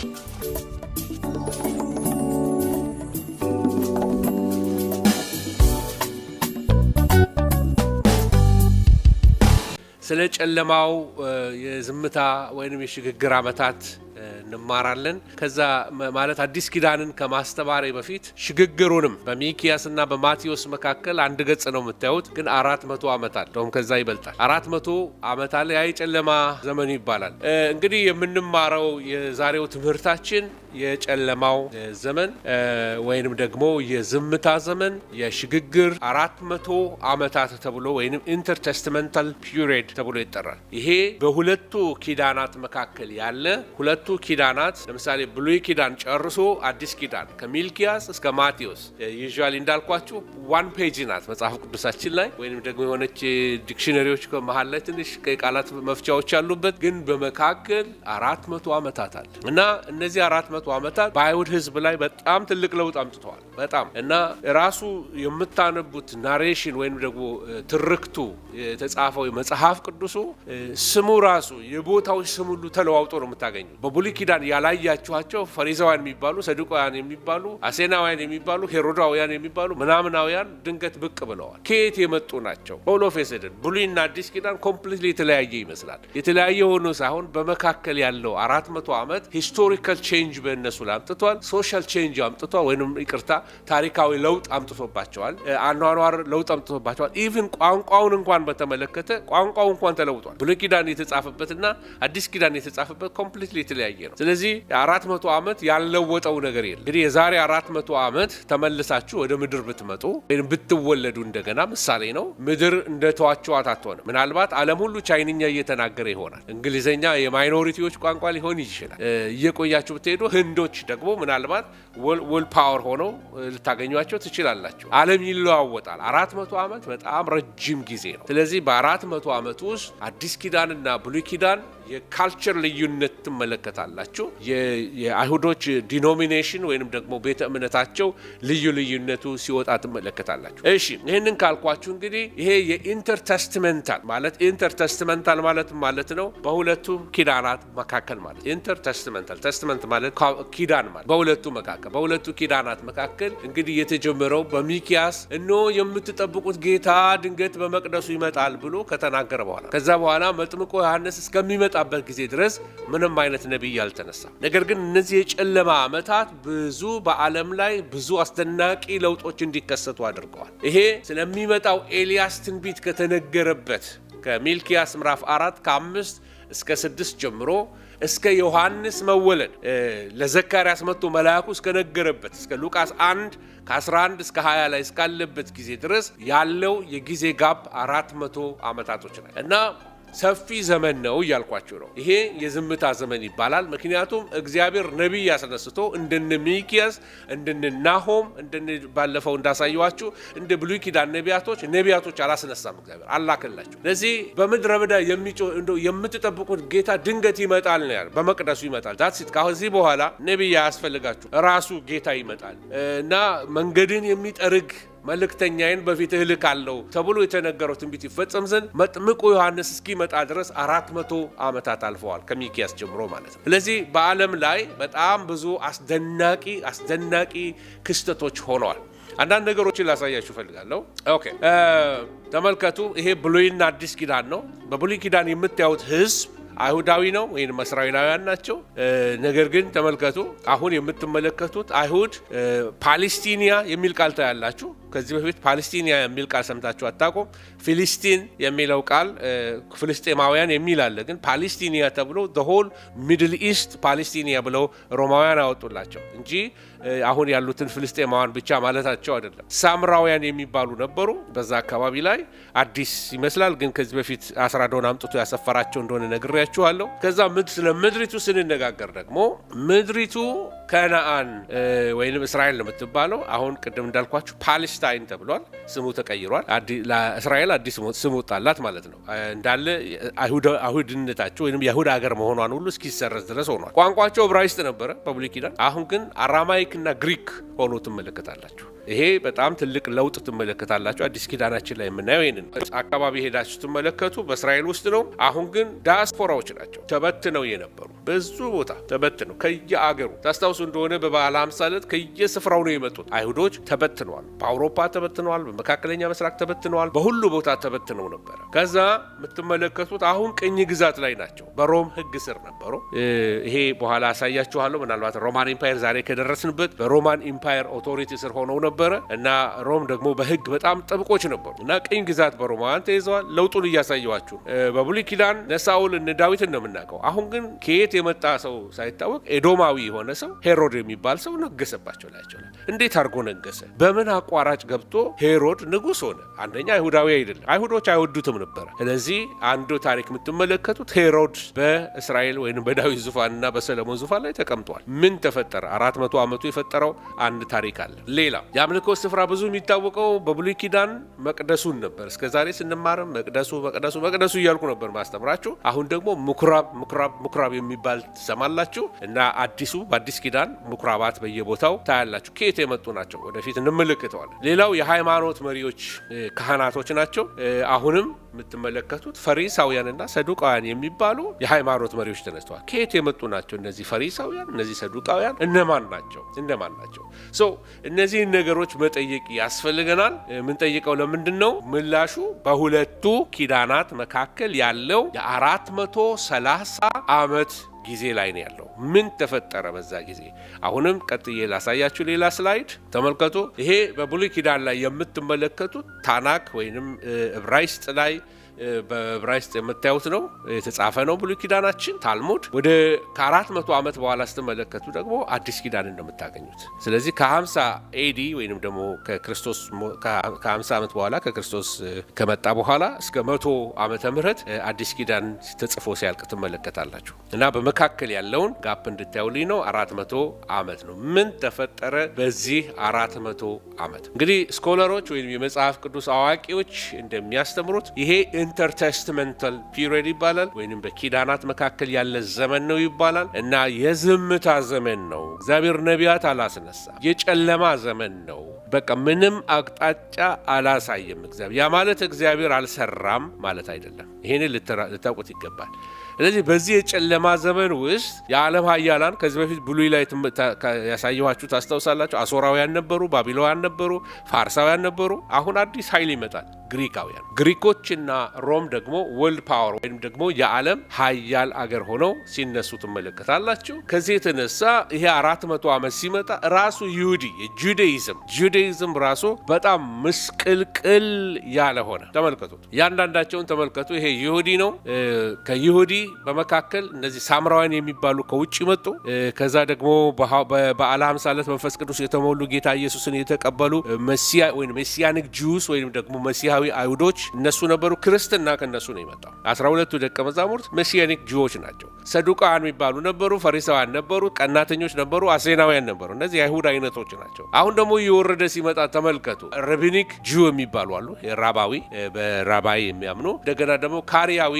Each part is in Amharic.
ስለ ጨለማው የዝምታ ወይንም የሽግግር ዓመታት እንማራለን። ከዛ ማለት አዲስ ኪዳንን ከማስተማሬ በፊት ሽግግሩንም በሚኪያስና በማቴዎስ መካከል አንድ ገጽ ነው የምታዩት፣ ግን 400 ዓመታት እንደውም ከዛ ይበልጣል። 400 ዓመታት ላይ ጨለማ ዘመን ይባላል። እንግዲህ የምንማረው የዛሬው ትምህርታችን የጨለማው ዘመን ወይንም ደግሞ የዝምታ ዘመን የሽግግር 400 ዓመታት ተብሎ ወይንም ኢንተርቴስትመንታል ፒሪየድ ተብሎ ይጠራል። ይሄ በሁለቱ ኪዳናት መካከል ያለ ሁለቱ ኪዳናት ለምሳሌ ብሉይ ኪዳን ጨርሶ አዲስ ኪዳን ከሚልኪያስ እስከ ማቴዎስ ዩዥዋሊ እንዳልኳችሁ ዋን ፔጅ ናት መጽሐፍ ቅዱሳችን ላይ ወይንም ደግሞ የሆነች ዲክሽነሪዎች ከመሃል ላይ ትንሽ የቃላት መፍቻዎች ያሉበት፣ ግን በመካከል 400 ዓመታት አለ እና እነዚህ 400 ዓመታት በአይሁድ ሕዝብ ላይ በጣም ትልቅ ለውጥ አምጥተዋል። በጣም እና ራሱ የምታነቡት ናሬሽን ወይንም ደግሞ ትርክቱ የተጻፈው መጽሐፍ ቅዱሱ ስሙ ራሱ የቦታዎች ስም ሁሉ ተለዋውጦ ነው የምታገኙ። በብሉይ ኪዳን ያላያችኋቸው ፈሪሳውያን የሚባሉ፣ ሰዱቃውያን የሚባሉ፣ አሴናውያን የሚባሉ፣ ሄሮዳውያን የሚባሉ ምናምናውያን ድንገት ብቅ ብለዋል። ከየት የመጡ ናቸው? ኦል ኦፍ ኤ ብሉይና አዲስ ኪዳን ኮምፕሊትሊ የተለያየ ይመስላል። የተለያየ ሆኖ ሳይሆን በመካከል ያለው 400 ዓመት ሂስቶሪካል ቼንጅ በእነሱ ላይ አምጥቷል። ሶሻል ቼንጅ አምጥቷል፣ ወይንም ይቅርታ ታሪካዊ ለውጥ አምጥቶባቸዋል። አኗኗር ለውጥ አምጥቶባቸዋል። ኢቭን ቋንቋውን እንኳን በተመለከተ ቋንቋው እንኳን ተለውጧል። ብሉይ ኪዳን የተጻፈበትና አዲስ ኪዳን የተጻፈበት ኮምፕሊትሊ የተለያየ ነው። ስለዚህ 400 ዓመት ያልለወጠው ነገር የለም። እንግዲህ የዛሬ 400 ዓመት ተመልሳችሁ ወደ ምድር ብትመጡ ወይም ብትወለዱ እንደገና ምሳሌ ነው። ምድር እንደተዋቸዋት አትሆንም። ምናልባት ዓለም ሁሉ ቻይንኛ እየተናገረ ይሆናል። እንግሊዘኛ የማይኖሪቲዎች ቋንቋ ሊሆን ይችላል። እየቆያችሁ ብትሄዱ ህንዶች ደግሞ ምናልባት ወል ፓወር ሆነው ልታገኟቸው ትችላላችሁ። ዓለም ይለዋወጣል። 400 ዓመት በጣም ረጅም ጊዜ ነው። ስለዚህ በ400 ዓመት ውስጥ አዲስ ኪዳንና ብሉይ ኪዳን የካልቸር ልዩነት ትመለከታላችሁ። የአይሁዶች ዲኖሚኔሽን ወይንም ደግሞ ቤተ እምነታቸው ልዩነቱ ሲወጣ ትመለከታላችሁ። እሺ ይህንን ካልኳችሁ እንግዲህ ይሄ የኢንተርቴስትመንታል ማለት ነው በሁለቱ ኪዳናት መካከል ማለት ኢንተርቴስትመንታል ቴስትመንት ማለት ኪዳን ማለት በሁለቱ ኪዳናት መካከል እንግዲህ የተጀመረው በሚኪያስ እነሆ የምትጠብቁት ጌታ ድንገት በመቅደሱ ይመጣል ብሎ ከተናገረ በኋላ ከዛ በኋላ መጥምቁ ዮሐንስ እስከሚመጣበት ጊዜ ድረስ ምንም አይነት ነብይ አልተነሳም። ነገር ግን እነዚህ የጨለማ ዓመታት ብዙ በዓለም ላይ ብዙ አስደናቂ ለውጦች እንዲከሰቱ አድርገዋል። ይሄ ስለሚመጣው ኤልያስ ትንቢት ከተነገረበት ከሚልኪያስ ምዕራፍ 4 ከ5 እስከ 6 ጀምሮ እስከ ዮሐንስ መወለድ ለዘካርያስ መጥቶ መልአኩ እስከነገረበት እስከ ሉቃስ 1 ከ11 እስከ 20 ላይ እስካለበት ጊዜ ድረስ ያለው የጊዜ ጋፕ 400 ዓመታቶች ናቸው እና ሰፊ ዘመን ነው እያልኳችሁ ነው። ይሄ የዝምታ ዘመን ይባላል። ምክንያቱም እግዚአብሔር ነቢይ ያስነስቶ እንደነ ሚልኪያስ እንደነ ናሆም ባለፈው እንዳሳየዋችሁ እንደ ብሉይ ኪዳን ነቢያቶች አላስነሳም። እግዚአብሔር አላከላችሁ። ለዚህ በምድረ በዳ የምትጠብቁት ጌታ ድንገት ይመጣል ነው ያለው። በመቅደሱ ይመጣል። ዳትሲት ከዚህ በኋላ ነቢይ ያስፈልጋችሁ ራሱ ጌታ ይመጣል እና መንገድን የሚጠርግ መልእክተኛዬን በፊትህ እልካለሁ ተብሎ የተነገረው ትንቢት ይፈጸም ዘንድ መጥምቁ ዮሐንስ እስኪመጣ ድረስ 400 ዓመታት አልፈዋል ከሚልኪያስ ጀምሮ ማለት ነው። ስለዚህ በዓለም ላይ በጣም ብዙ አስደናቂ ክስተቶች ሆነዋል። አንዳንድ ነገሮችን ላሳያችሁ ፈልጋለሁ። ኦኬ ተመልከቱ። ይሄ ብሉይና አዲስ ኪዳን ነው። በብሉይ ኪዳን የምታዩት ህዝብ አይሁዳዊ ነው ወይም እስራኤላውያን ናቸው። ነገር ግን ተመልከቱ አሁን የምትመለከቱት አይሁድ ፓሌስቲኒያ የሚል ቃል ታያላችሁ። ከዚህ በፊት ፓሌስቲኒያ የሚል ቃል ሰምታችሁ አታውቁም። ፊሊስቲን የሚለው ቃል ፍልስጤማውያን የሚል አለ። ግን ፓሌስቲኒያ ተብሎ the whole middle east ፓሌስቲኒያ ብለው ሮማውያን አወጡላቸው እንጂ አሁን ያሉትን ፍልስጤማውያን ብቻ ማለታቸው አይደለም። ሳምራውያን የሚባሉ ነበሩ በዛ አካባቢ ላይ። አዲስ ይመስላል ግን ከዚህ በፊት አስራዶን አምጥቶ ያሰፈራቸው እንደሆነ ነግሬያችኋለሁ። ከዛ ስለ ምድሪቱ ስንነጋገር ደግሞ ምድሪቱ ከነአን ወይንም እስራኤል ነው የምትባለው። አሁን ቅድም እንዳልኳችሁ ፓሌስታይን ተብሏል። ስሙ ተቀይሯል። እስራኤል አዲስ ስሙ ወጣላት ማለት ነው። እንዳለ አይሁድነታቸው ወይንም የይሁዳ ሀገር መሆኗን ሁሉ እስኪሰረዝ ድረስ ሆኗል። ቋንቋቸው ዕብራይስጥ ነበረ በብሉይ ኪዳን። አሁን ግን አራማይክ እና ግሪክ ሆኖ ትመለከታላችሁ። ይሄ በጣም ትልቅ ለውጥ ትመለከታላችሁ። አዲስ ኪዳናችን ላይ የምናየው ይሄንን አካባቢ ሄዳችሁ ትመለከቱ በእስራኤል ውስጥ ነው። አሁን ግን ዲያስፖራዎች ናቸው ተበትነው የነበሩ ብዙ ቦታ ተበትነው ከየአገሩ ታስታውሱ እንደሆነ በበዓለ ሃምሳ ዕለት ከየስፍራው ነው የመጡት አይሁዶች ተበትነዋል። በአውሮፓ ተበትነዋል፣ በመካከለኛ ምስራቅ ተበትነዋል፣ በሁሉ ቦታ ተበትነው ነበር። ከዛ የምትመለከቱት አሁን ቅኝ ግዛት ላይ ናቸው። በሮም ሕግ ስር ነበሩ። ይሄ በኋላ አሳያችኋለሁ። ምናልባት ሮማን ኢምፓየር ዛሬ ከደረስንበት በሮማን ኢምፓየር ኦቶሪቲ ስር ሆነው ነበረ እና ሮም ደግሞ በሕግ በጣም ጥብቆች ነበሩ እና ቅኝ ግዛት በሮማውያን ተይዘዋል። ለውጡን እያሳየዋችሁ በብሉይ ኪዳን ነሳውል እነ ዳዊትን ነው የምናውቀው። አሁን ግን ከየት የመጣ ሰው ሳይታወቅ ኤዶማዊ የሆነ ሰው ሄሮድ የሚባል ሰው ነገሰባቸው ላቸው። እንዴት አድርጎ ነገሰ? በምን አቋራጭ ገብቶ ሄሮድ ንጉስ ሆነ? አንደኛ አይሁዳዊ አይደለም፣ አይሁዶች አይወዱትም ነበረ። ስለዚህ አንዱ ታሪክ የምትመለከቱት ሄሮድ በእስራኤል ወይም በዳዊት ዙፋንና በሰለሞን ዙፋን ላይ ተቀምጧል። ምን ተፈጠረ? 400 ዓመቱ የፈጠረው አንድ ታሪክ አለ። ሌላ የአምልኮ ስፍራ ብዙ የሚታወቀው በብሉይ ኪዳን መቅደሱን ነበር። እስከዛሬ ስንማርም መቅደሱ እያልኩ ነበር ማስተምራችሁ። አሁን ደግሞ ምኩራብ የሚባል ትሰማላችሁ እና በአዲስ ኪዳን ምኩራባት በየቦታው ታያላችሁ። ከየት የመጡ ናቸው? ወደፊት እንመለከተዋለን። ሌላው የሃይማኖት መሪዎች ካህናቶች ናቸው። አሁንም የምትመለከቱት ፈሪሳውያንና ሰዱቃውያን የሚባሉ የሃይማኖት መሪዎች ተነስተዋል። ከየት የመጡ ናቸው እነዚህ ፈሪሳውያን፣ እነዚህ ሰዱቃውያን? እነማን ናቸው? እነዚህን ነገሮች መጠየቅ ያስፈልገናል። የምንጠይቀው ለምንድን ነው? ምላሹ በሁለቱ ኪዳናት መካከል ያለው የ430 ዓመት ጊዜ ላይ ነው ያለው። ምን ተፈጠረ በዛ ጊዜ? አሁንም ቀጥዬ ላሳያችሁ። ሌላ ስላይድ ተመልከቱ። ይሄ በብሉይ ኪዳን ላይ የምትመለከቱት ታናክ ወይንም ዕብራይስጥ ላይ በዕብራይስጥ የምታዩት ነው የተጻፈ ነው ብሉይ ኪዳናችን ታልሙድ። ወደ ከ400 ዓመት በኋላ ስትመለከቱ ደግሞ አዲስ ኪዳን እንደምታገኙት። ስለዚህ ከ50 ኤዲ ወይንም ደግሞ ከክርስቶስ ከ50 ዓመት በኋላ ከክርስቶስ ከመጣ በኋላ እስከ 100 ዓመተ ምህረት አዲስ ኪዳን ተጽፎ ሲያልቅ ትመለከታላችሁ እና በመካከል ያለውን ጋፕ እንድታዩልኝ ነው። 400 ዓመት ነው። ምን ተፈጠረ በዚህ 400 ዓመት? እንግዲህ ስኮለሮች ወይም የመጽሐፍ ቅዱስ አዋቂዎች እንደሚያስተምሩት ይሄ ኢንተርቴስትመንታል ፒሪየድ ይባላል፣ ወይንም በኪዳናት መካከል ያለ ዘመን ነው ይባላል እና የዝምታ ዘመን ነው። እግዚአብሔር ነቢያት አላስነሳ፣ የጨለማ ዘመን ነው። በቃ ምንም አቅጣጫ አላሳየም እግዚአብሔር። ያ ማለት እግዚአብሔር አልሰራም ማለት አይደለም። ይሄንን ልታውቁት ይገባል። ስለዚህ በዚህ የጨለማ ዘመን ውስጥ የዓለም ሀያላን ከዚህ በፊት ብሉይ ላይ ያሳየኋችሁ ታስታውሳላችሁ። አሶራውያን ነበሩ፣ ባቢሎናውያን ነበሩ፣ ፋርሳውያን ነበሩ። አሁን አዲስ ኃይል ይመጣል፣ ግሪካውያን። ግሪኮችና ሮም ደግሞ ወርልድ ፓወር ወይም ደግሞ የዓለም ሀያል አገር ሆነው ሲነሱ ትመለከታላችሁ። ከዚህ የተነሳ ይሄ 400 ዓመት ሲመጣ ራሱ ጁዳይዝም ራሱ በጣም ምስቅልቅል ያለ ሆነ። ተመልከቱት፣ እያንዳንዳቸውን ተመልከቱ። ይሄ ይሁዲ ነው። ከይሁዲ በመካከል እነዚህ ሳምራውያን የሚባሉ ከውጭ መጡ። ከዛ ደግሞ በበዓለ ሃምሳ ዕለት መንፈስ ቅዱስ የተሞሉ ጌታ ኢየሱስን የተቀበሉ ሜሲያኒክ ጁስ ወይም ደግሞ መሲሐዊ አይሁዶች እነሱ ነበሩ። ክርስትና ከነሱ ነው የመጣው። 12ቱ ደቀ መዛሙርት ሜሲያኒክ ጁዎች ናቸው። ሰዱቃውያን የሚባሉ ነበሩ፣ ፈሪሳውያን ነበሩ፣ ቀናተኞች ነበሩ፣ አሴናውያን ነበሩ። እነዚህ አይሁድ አይነቶች ናቸው። አሁን ደግሞ እየወረደ ሲመጣ ተመልከቱ። ራቢኒክ ጁ የሚባሉ አሉ፣ በራባይ የሚያምኑ። እንደገና ደግሞ ካሪያዊ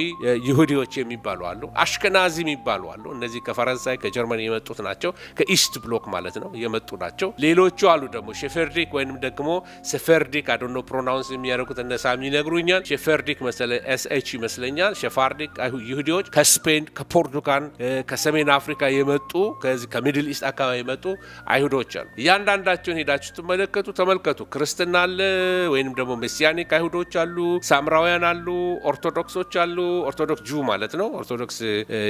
ይሁዲዎች የሚባሉ አሉ፣ አሽከናዚ የሚባሉ አሉ። እነዚህ ከፈረንሳይ ከጀርመን የመጡት ናቸው። ከኢስት ብሎክ ማለት ነው የመጡ ናቸው። ሌሎቹ አሉ ደግሞ ሼፈርዲክ ወይንም ደግሞ ሰፈርዲክ አዶኖ ፕሮናውንስ የሚያደርጉት እነሳም ይነግሩኛል። ሼፈርዲክ መሰለኝ ኤስኤች ይመስለኛል። ሼፋርዲክ ይሁዲዎች ከስፔን፣ ከፖርቱጋል፣ ከሰሜን አፍሪካ የመጡ ከዚህ ከሚድል ኢስት አካባቢ የመጡ አይሁዶች አሉ። እያንዳንዳቸውን ሄዳችሁ ተመልከቱ። ክርስትና አለ ወይንም ደግሞ ሜሲያኒክ አይሁዶች አሉ፣ ሳምራውያን አሉ፣ ኦርቶዶክሶች አሉ። ኦርቶዶክስ ጁ ማለት ነው። ኦርቶዶክስ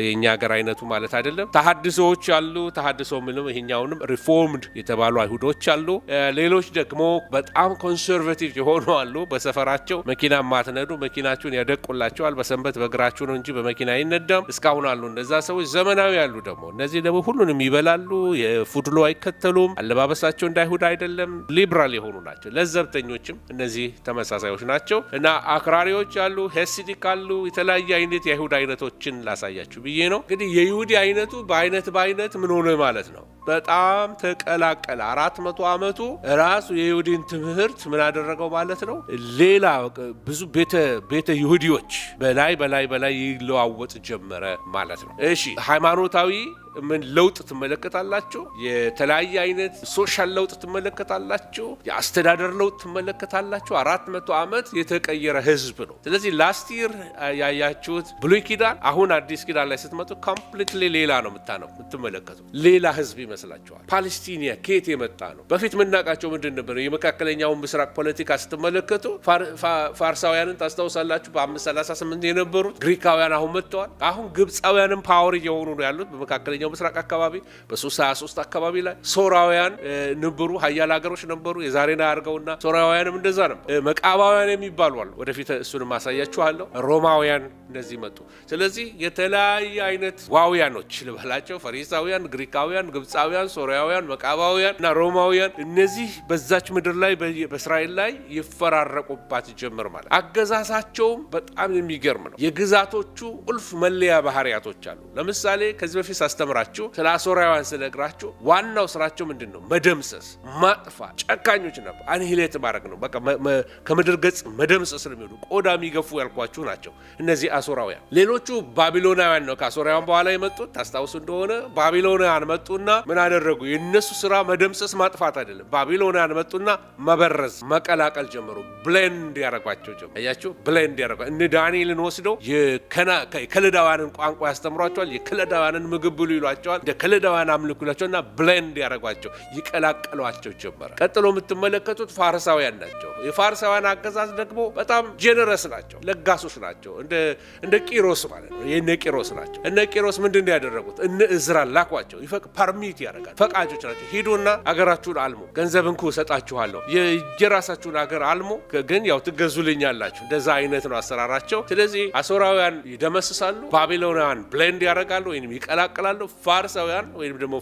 የኛ ሀገር አይነቱ ማለት አይደለም። ተሐድሶዎች አሉ። ተሐድሶ ምንም ይሄኛውንም ሪፎርምድ የተባሉ አይሁዶች አሉ። ሌሎች ደግሞ በጣም ኮንሰርቬቲቭ የሆኑ አሉ። በሰፈራቸው መኪና ማትነዱ መኪናችሁን ያደቁላቸዋል። በሰንበት በእግራችሁ ነው እንጂ በመኪና አይነዳም። እስካሁን አሉ እንደዛ ሰዎች። ዘመናዊ አሉ ደግሞ እነዚህ ደግሞ ሁሉንም ይበላሉ። የፉድሎ አይከተሉም። አለባበሳቸው እንደ አይሁድ አይደለም። ሊብራል የሆኑ ናቸው። ለዘብተኞችም እነዚህ ተመሳሳዮች ናቸው እና አክራሪዎች አሉ፣ ሄሲዲክ አሉ። የተለያየ አይነት የአይሁድ አይነቶችን ላሳያችሁ ብዬ ነው። እንግዲህ የይሁዲ አይነቱ በአይነት ምን ሆነ ማለት ነው? በጣም ተቀላቀለ። 400 ዓመቱ ራሱ የይሁዲን ትምህርት ምን አደረገው ማለት ነው? ሌላ ብዙ ቤተ ይሁዲዎች በላይ ይለዋወጥ ጀመረ ማለት ነው። እሺ ሃይማኖታዊ ምን ለውጥ ትመለከታላችሁ? የተለያየ አይነት ሶሻል ለውጥ ትመለከታላችሁ? የአስተዳደር ለውጥ ትመለከታላችሁ? 400 ዓመት የተቀየረ ህዝብ ነው። ስለዚህ ላስት ይር ያያችሁት ብሉይ ኪዳን አሁን አዲስ ኪዳን ላይ ስትመጡ ኮምፕሊትሊ ሌላ ነው የምትመለከቱ። ሌላ ህዝብ ይመስላችኋል። ፓለስቲኒያ ከየት የመጣ ነው? በፊት የምናውቃቸው ምንድን ነበር? የመካከለኛውን ምስራቅ ፖለቲካ ስትመለከቱ ፋርሳውያንን ታስታውሳላችሁ? በ538 የነበሩት ግሪካውያን አሁን መጥተዋል። አሁን ግብፃውያንም ፓወር እየሆኑ ነው ያሉት በመካከለኛው ምስራቅ አካባቢ በ323 አካባቢ ላይ ሶራውያን ነበሩ፣ ሀያል ሀገሮች ነበሩ። የዛሬና ያርገውና ሶራውያንም እንደዛ ነበር። መቃባውያን የሚባሉ አሉ። ወደፊት እሱንም ማሳያችኋለሁ። ሮማውያን እንደዚህ መጡ። ስለዚህ የተለያየ አይነት ዋውያኖች ልበላቸው፣ ፈሪሳውያን፣ ግሪካውያን፣ ግብፃውያን፣ ሶሪያውያን፣ መቃባውያን እና ሮማውያን እነዚህ በዛች ምድር ላይ በእስራኤል ላይ ይፈራረቁባት ጀመር ማለት። አገዛዛቸውም በጣም የሚገርም ነው። የግዛቶቹ ቁልፍ መለያ ባህሪያቶች አሉ። ለምሳሌ ከዚህ በፊት አስተምራችሁ ስለ አሶራውያን ስለግራችሁ ዋናው ስራቸው ምንድን ነው? መደምሰስ፣ ማጥፋት፣ ጨካኞች ነበር። አንሂሌት ማድረግ ነው። በቃ ከምድር ገጽ መደምሰስ ነው የሚሆኑ ቆዳ የሚገፉ ያልኳችሁ ናቸው እነዚህ አሶራውያን። ሌሎቹ ባቢሎናውያን ነው ከአሶራውያን በኋላ የመጡት። ታስታውሱ እንደሆነ ባቢሎናውያን መጡና ምን አደረጉ? የነሱ ስራ መደምሰስ ማጥፋት አይደለም። ባቢሎናውያን መጡና መበረዝ፣ መቀላቀል ጀመሩ። ብሌንድ ያረጓቸው ጀመሩ። አያችሁ፣ ብሌንድ ያረጓ። እነ ዳንኤልን ወስደው የከለዳውያንን ቋንቋ ያስተምሯቸዋል። የከለዳውያንን ምግብ ብሉ ይሏቸዋል። እንደ ከለዳውያን አምልኩ ይሏቸውና ብሌንድ ያረጓቸው፣ ይቀላቀሏቸው ጀመረ። ቀጥሎ የምትመለከቱት ፋርሳውያን ናቸው። የፋርሳውያን አገዛዝ ደግሞ በጣም ጄነረስ ናቸው፣ ለጋሶች ናቸው። እንደ ቂሮስ ማለት ነው። የነ ቂሮስ ናቸው። እነ ቂሮስ ምንድን ነው ያደረጉት? እነ እዝራን ላኳቸው። ፐርሚት ያደርጋል። ፈቃጆች ናቸው። ሂዱና አገራችሁን አልሙ፣ ገንዘብ እንኩ እሰጣችኋለሁ፣ የራሳችሁን አገር አልሙ፣ ግን ያው ትገዙልኛላችሁ። እንደዛ አይነት ነው አሰራራቸው። ስለዚህ አሶራውያን ይደመስሳሉ፣ ባቢሎናውያን ብሌንድ ያደርጋሉ ወይም ይቀላቅላሉ። ፋርሳውያን ወይም ደግሞ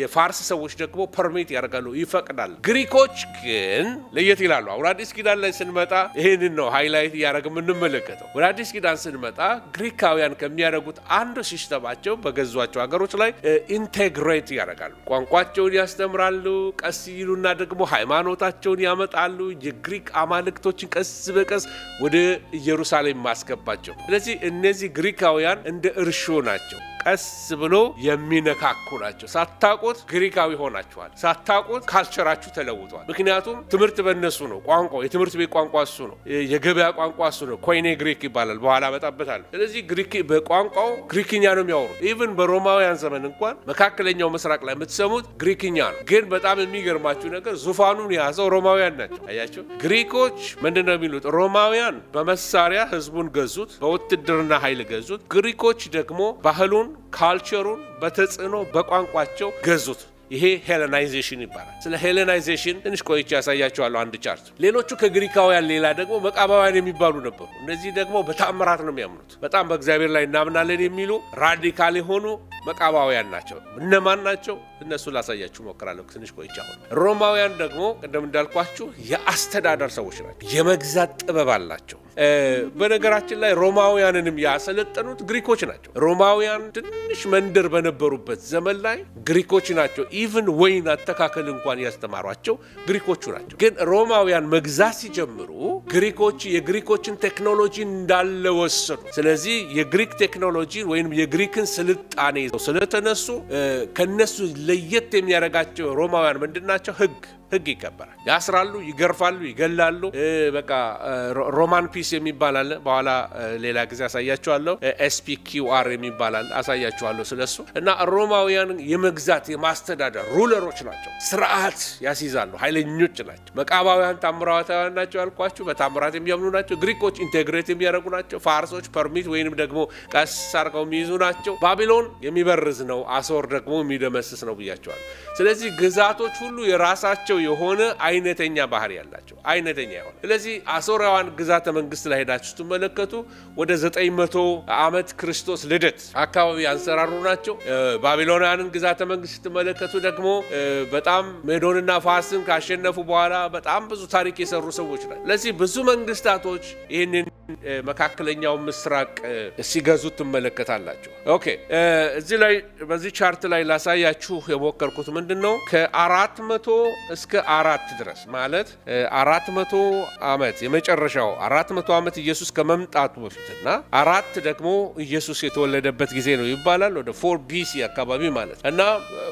የፋርስ ሰዎች ደግሞ ፐርሚት ያደርጋሉ፣ ይፈቅዳል። ግሪኮች ግን ለየት ይላሉ። አሁን አዲስ ኪዳን ላይ ስንመጣ ይህንን ነው ሃይላይት እያደረግ የምንመለከተው። ወደ አዲስ ኪዳን ስንመጣ ግሪካውያን ከሚያደርጉት አንዱ ሲስተማቸው በገዟቸው ሀገሮች ላይ ኢንቴግሬት ያደርጋሉ። ቋንቋቸውን ያስተምራሉ። ቀስ ይሉና ደግሞ ሃይማኖታቸውን ያመጣሉ። የግሪክ አማልክቶችን ቀስ በቀስ ወደ ኢየሩሳሌም ማስገባቸው። ስለዚህ እነዚህ ግሪካውያን እንደ እርሾ ናቸው። ቀስ ብሎ የሚነካኩ ናቸው። ሳታውቁት ግሪካዊ ሆናችኋል። ሳታውቁት ካልቸራችሁ ተለውጧል። ምክንያቱም ትምህርት በእነሱ ነው። ቋንቋው የትምህርት ቤት ቋንቋ እሱ ነው። የገበያ ቋንቋ እሱ ነው። ኮይኔ ግሪክ ይባላል። በኋላ መጣበታል። ስለዚህ ግሪክ በቋንቋው ግሪክኛ ነው የሚያወሩት። ኢቭን በሮማውያን ዘመን እንኳን መካከለኛው ምስራቅ ላይ የምትሰሙት ግሪክኛ ነው። ግን በጣም የሚገርማችሁ ነገር ዙፋኑን የያዘው ሮማውያን ናቸው። አያቸው። ግሪኮች ምንድን ነው የሚሉት? ሮማውያን በመሳሪያ ህዝቡን ገዙት፣ በውትድርና ኃይል ገዙት። ግሪኮች ደግሞ ባህሉን ካልቸሩን በተጽዕኖ በቋንቋቸው ገዙት። ይሄ ሄሌናይዜሽን ይባላል። ስለ ሄሌናይዜሽን ትንሽ ቆይቼ ያሳያቸዋለሁ አንድ ቻርት። ሌሎቹ ከግሪካውያን ሌላ ደግሞ መቃባውያን የሚባሉ ነበሩ። እነዚህ ደግሞ በታምራት ነው የሚያምኑት። በጣም በእግዚአብሔር ላይ እናምናለን የሚሉ ራዲካል የሆኑ መቃባውያን ናቸው። እነማን ናቸው? እነሱ ላሳያችሁ ሞክራለሁ ትንሽ ቆይቼ። አሁን ሮማውያን ደግሞ ቅድም እንዳልኳችሁ የአስተዳደር ሰዎች ናቸው። የመግዛት ጥበብ አላቸው። በነገራችን ላይ ሮማውያንንም ያሰለጠኑት ግሪኮች ናቸው። ሮማውያን ትንሽ መንደር በነበሩበት ዘመን ላይ ግሪኮች ናቸው። ኢቭን ወይን አተካከል እንኳን ያስተማሯቸው ግሪኮቹ ናቸው። ግን ሮማውያን መግዛት ሲጀምሩ ግሪኮች የግሪኮችን ቴክኖሎጂ እንዳለ ወሰዱ። ስለዚህ የግሪክ ቴክኖሎጂ ወይም የግሪክን ስልጣኔ ስለተነሱ ከነሱ ለየት የሚያደርጋቸው ሮማውያን ምንድናቸው? ህግ ይከበራል። ያስራሉ፣ ይገርፋሉ፣ ይገላሉ። በቃ ሮማን ፒስ የሚባል አለ። በኋላ ሌላ ጊዜ አሳያችኋለሁ። SPQR የሚባል አለ፣ አሳያችኋለሁ ስለሱ። እና ሮማውያን የመግዛት የማስተዳደር ሩለሮች ናቸው። ስርዓት ያስይዛሉ፣ ኃይለኞች ናቸው። መቃባውያን ታምራታውያን ናቸው ያልኳችሁ፣ በታምራት የሚያምኑ ናቸው። ግሪኮች ኢንቴግሬት የሚያደርጉ ናቸው። ፋርሶች ፐርሚት ወይንም ደግሞ ቀስ አድርገው የሚይዙ ናቸው። ባቢሎን የሚበርዝ ነው። አሶር ደግሞ የሚደመስስ ነው ብያቸዋል። ስለዚህ ግዛቶች ሁሉ የራሳቸው የሆነ አይነተኛ ባህሪ ያላቸው አይነተኛ የሆነ ስለዚህ አሦራውያን ግዛተ መንግስት ላይ ሄዳችሁ ስትመለከቱ ወደ 900 ዓመት ክርስቶስ ልደት አካባቢ ያንሰራሩ ናቸው። ባቢሎናውያንን ግዛተ መንግስት ስትመለከቱ ደግሞ በጣም ሜዶንና ፋርስን ካሸነፉ በኋላ በጣም ብዙ ታሪክ የሰሩ ሰዎች ናቸው። ስለዚህ ብዙ መንግስታቶች ይህንን መካከለኛው ምስራቅ ሲገዙ ትመለከታላችሁ። ኦኬ እዚህ ላይ በዚህ ቻርት ላይ ላሳያችሁ የሞከርኩት ምንድነው ከ400 እስከ 4 ድረስ ማለት 400 ዓመት የመጨረሻው 400 ዓመት ኢየሱስ ከመምጣቱ በፊትና 4 ደግሞ ኢየሱስ የተወለደበት ጊዜ ነው ይባላል። ወደ 4 BC አካባቢ ማለት እና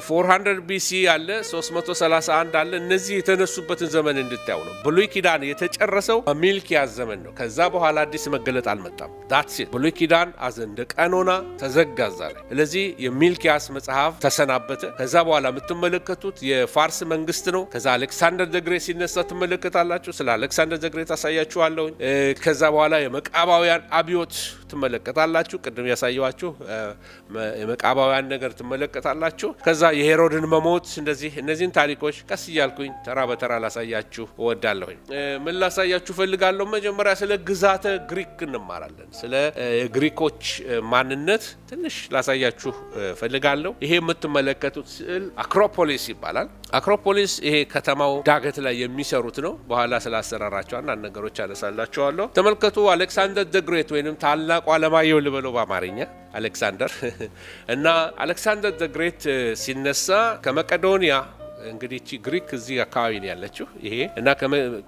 400 BC አለ 331 አለ። እነዚህ የተነሱበትን ዘመን እንድታዩ ነው። ብሉይ ኪዳን የተጨረሰው በሚልኪያስ ዘመን ነው። ከዛ በኋላ አዲስ መገለጥ አልመጣም። ዳትስ ኢት ብሉይ ኪዳን እንደ ቀኖና ተዘጋዛ ላይ። ስለዚህ የሚልኪያስ መጽሐፍ ተሰናበተ። ከዛ በኋላ የምትመለከቱት የፋርስ መንግስት ነው። ከዛ አሌክሳንደር ዘ ግሬት ሲነሳ ትመለከታላችሁ። ስለ አሌክሳንደር ዘ ግሬት አሳያችኋለሁ። ከዛ በኋላ የመቃባውያን አብዮት ትመለከታላችሁ። ቅድም ያሳየዋችሁ የመቃባውያን ነገር ትመለከታላችሁ። ከዛ የሄሮድን መሞት እንደዚህ እነዚህን ታሪኮች ቀስ እያልኩኝ ተራ በተራ ላሳያችሁ እወዳለሁ። ምን ላሳያችሁ ፈልጋለሁ? መጀመሪያ ስለ ግዛተ ግሪክ እንማራለን። ስለ ግሪኮች ማንነት ትንሽ ላሳያችሁ ፈልጋለሁ። ይሄ የምትመለከቱት ስዕል አክሮፖሊስ ይባላል። አክሮፖሊስ ይሄ ከተማው ዳገት ላይ የሚሰሩት ነው። በኋላ ስላሰራራቸው አንዳንድ ነገሮች አነሳላችኋለሁ። ተመልከቱ። አሌክሳንደር ዘ ግሬት ወይንም ታላቁ አለማየሁ ልበለው በአማርኛ አሌክሳንደር እና አሌክሳንደር ዘ ግሬት ሲነሳ ከመቄዶንያ እንግዲህ እቺ ግሪክ እዚህ አካባቢ ነው ያለችው ይሄ እና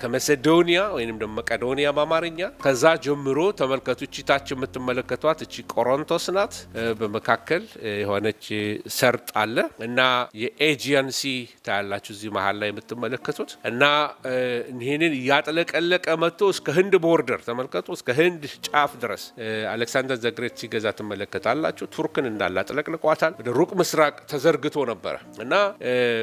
ከመቄዶንያ ወይንም ደግሞ መቄዶንያ በአማርኛ ከዛ ጀምሮ ተመልከቱ። እቺ ታች የምትመለከቷት እቺ ቆሮንቶስ ናት። በመካከል የሆነች ሰርጥ አለ እና የኤጂያን ሲ ታያላችሁ እዚህ መሃል ላይ የምትመለከቱት እና ይሄንን ያጥለቀለቀ መጥቶ እስከ ህንድ ቦርደር ተመልከቱ፣ እስከ ህንድ ጫፍ ድረስ አሌክሳንደር ዘ ግሬት ሲገዛ ትመለከታላችሁ። ቱርክን እንዳላጥለቅልቋታል። ወደ ሩቅ ምስራቅ ተዘርግቶ ነበረ እና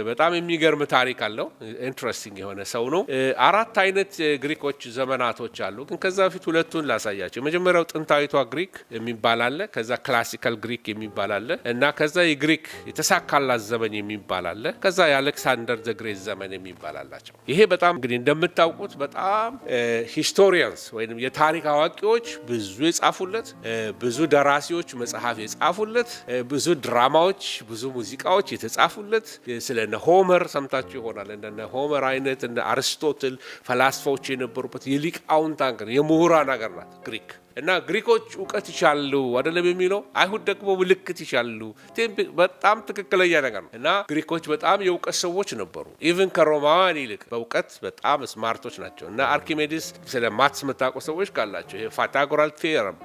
በጣም የሚገርም ታሪክ አለው። ኢንትረስቲንግ የሆነ ሰው ነው። 4 አይነት ግሪኮች ዘመናቶች አሉ። ግን ከዛ በፊት ሁለቱን ላሳያቸው። የመጀመሪያው ጥንታዊቷ ግሪክ የሚባል አለ። ከዛ ክላሲካል ግሪክ የሚባል አለ እና ከዛ የግሪክ የተሳካላት ዘመን የሚባል አለ። ከዛ የአሌክሳንደር ዘ ግሬት ዘመን የሚባል አላቸው። ይሄ በጣም እንግዲህ እንደምታውቁት በጣም ሂስቶሪያንስ ወይም የታሪክ አዋቂዎች ብዙ የጻፉለት፣ ብዙ ደራሲዎች መጽሐፍ የጻፉለት፣ ብዙ ድራማዎች፣ ብዙ ሙዚቃዎች የተጻፉለት ስለነ ሆመር ሰምታችሁ ይሆናል። እንደነ ሆመር አይነት እንደ አርስቶትል ፈላስፋዎች የነበሩበት የሊቃውንት ሀገር የምሁራን ሀገር ናት ግሪክ። እና ግሪኮች እውቀት ይሻሉ አይደለም የሚለው አይሁድ ደግሞ ምልክት ይሻሉ። በጣም ትክክለኛ ነገር ነው። እና ግሪኮች በጣም የእውቀት ሰዎች ነበሩ። ኢቭን ከሮማውያን ይልቅ በእውቀት በጣም ስማርቶች ናቸው። እና አርኪሜዲስ ስለ ማትስ የምታውቁ ሰዎች ካላቸው ፓይታጎራል ቴረም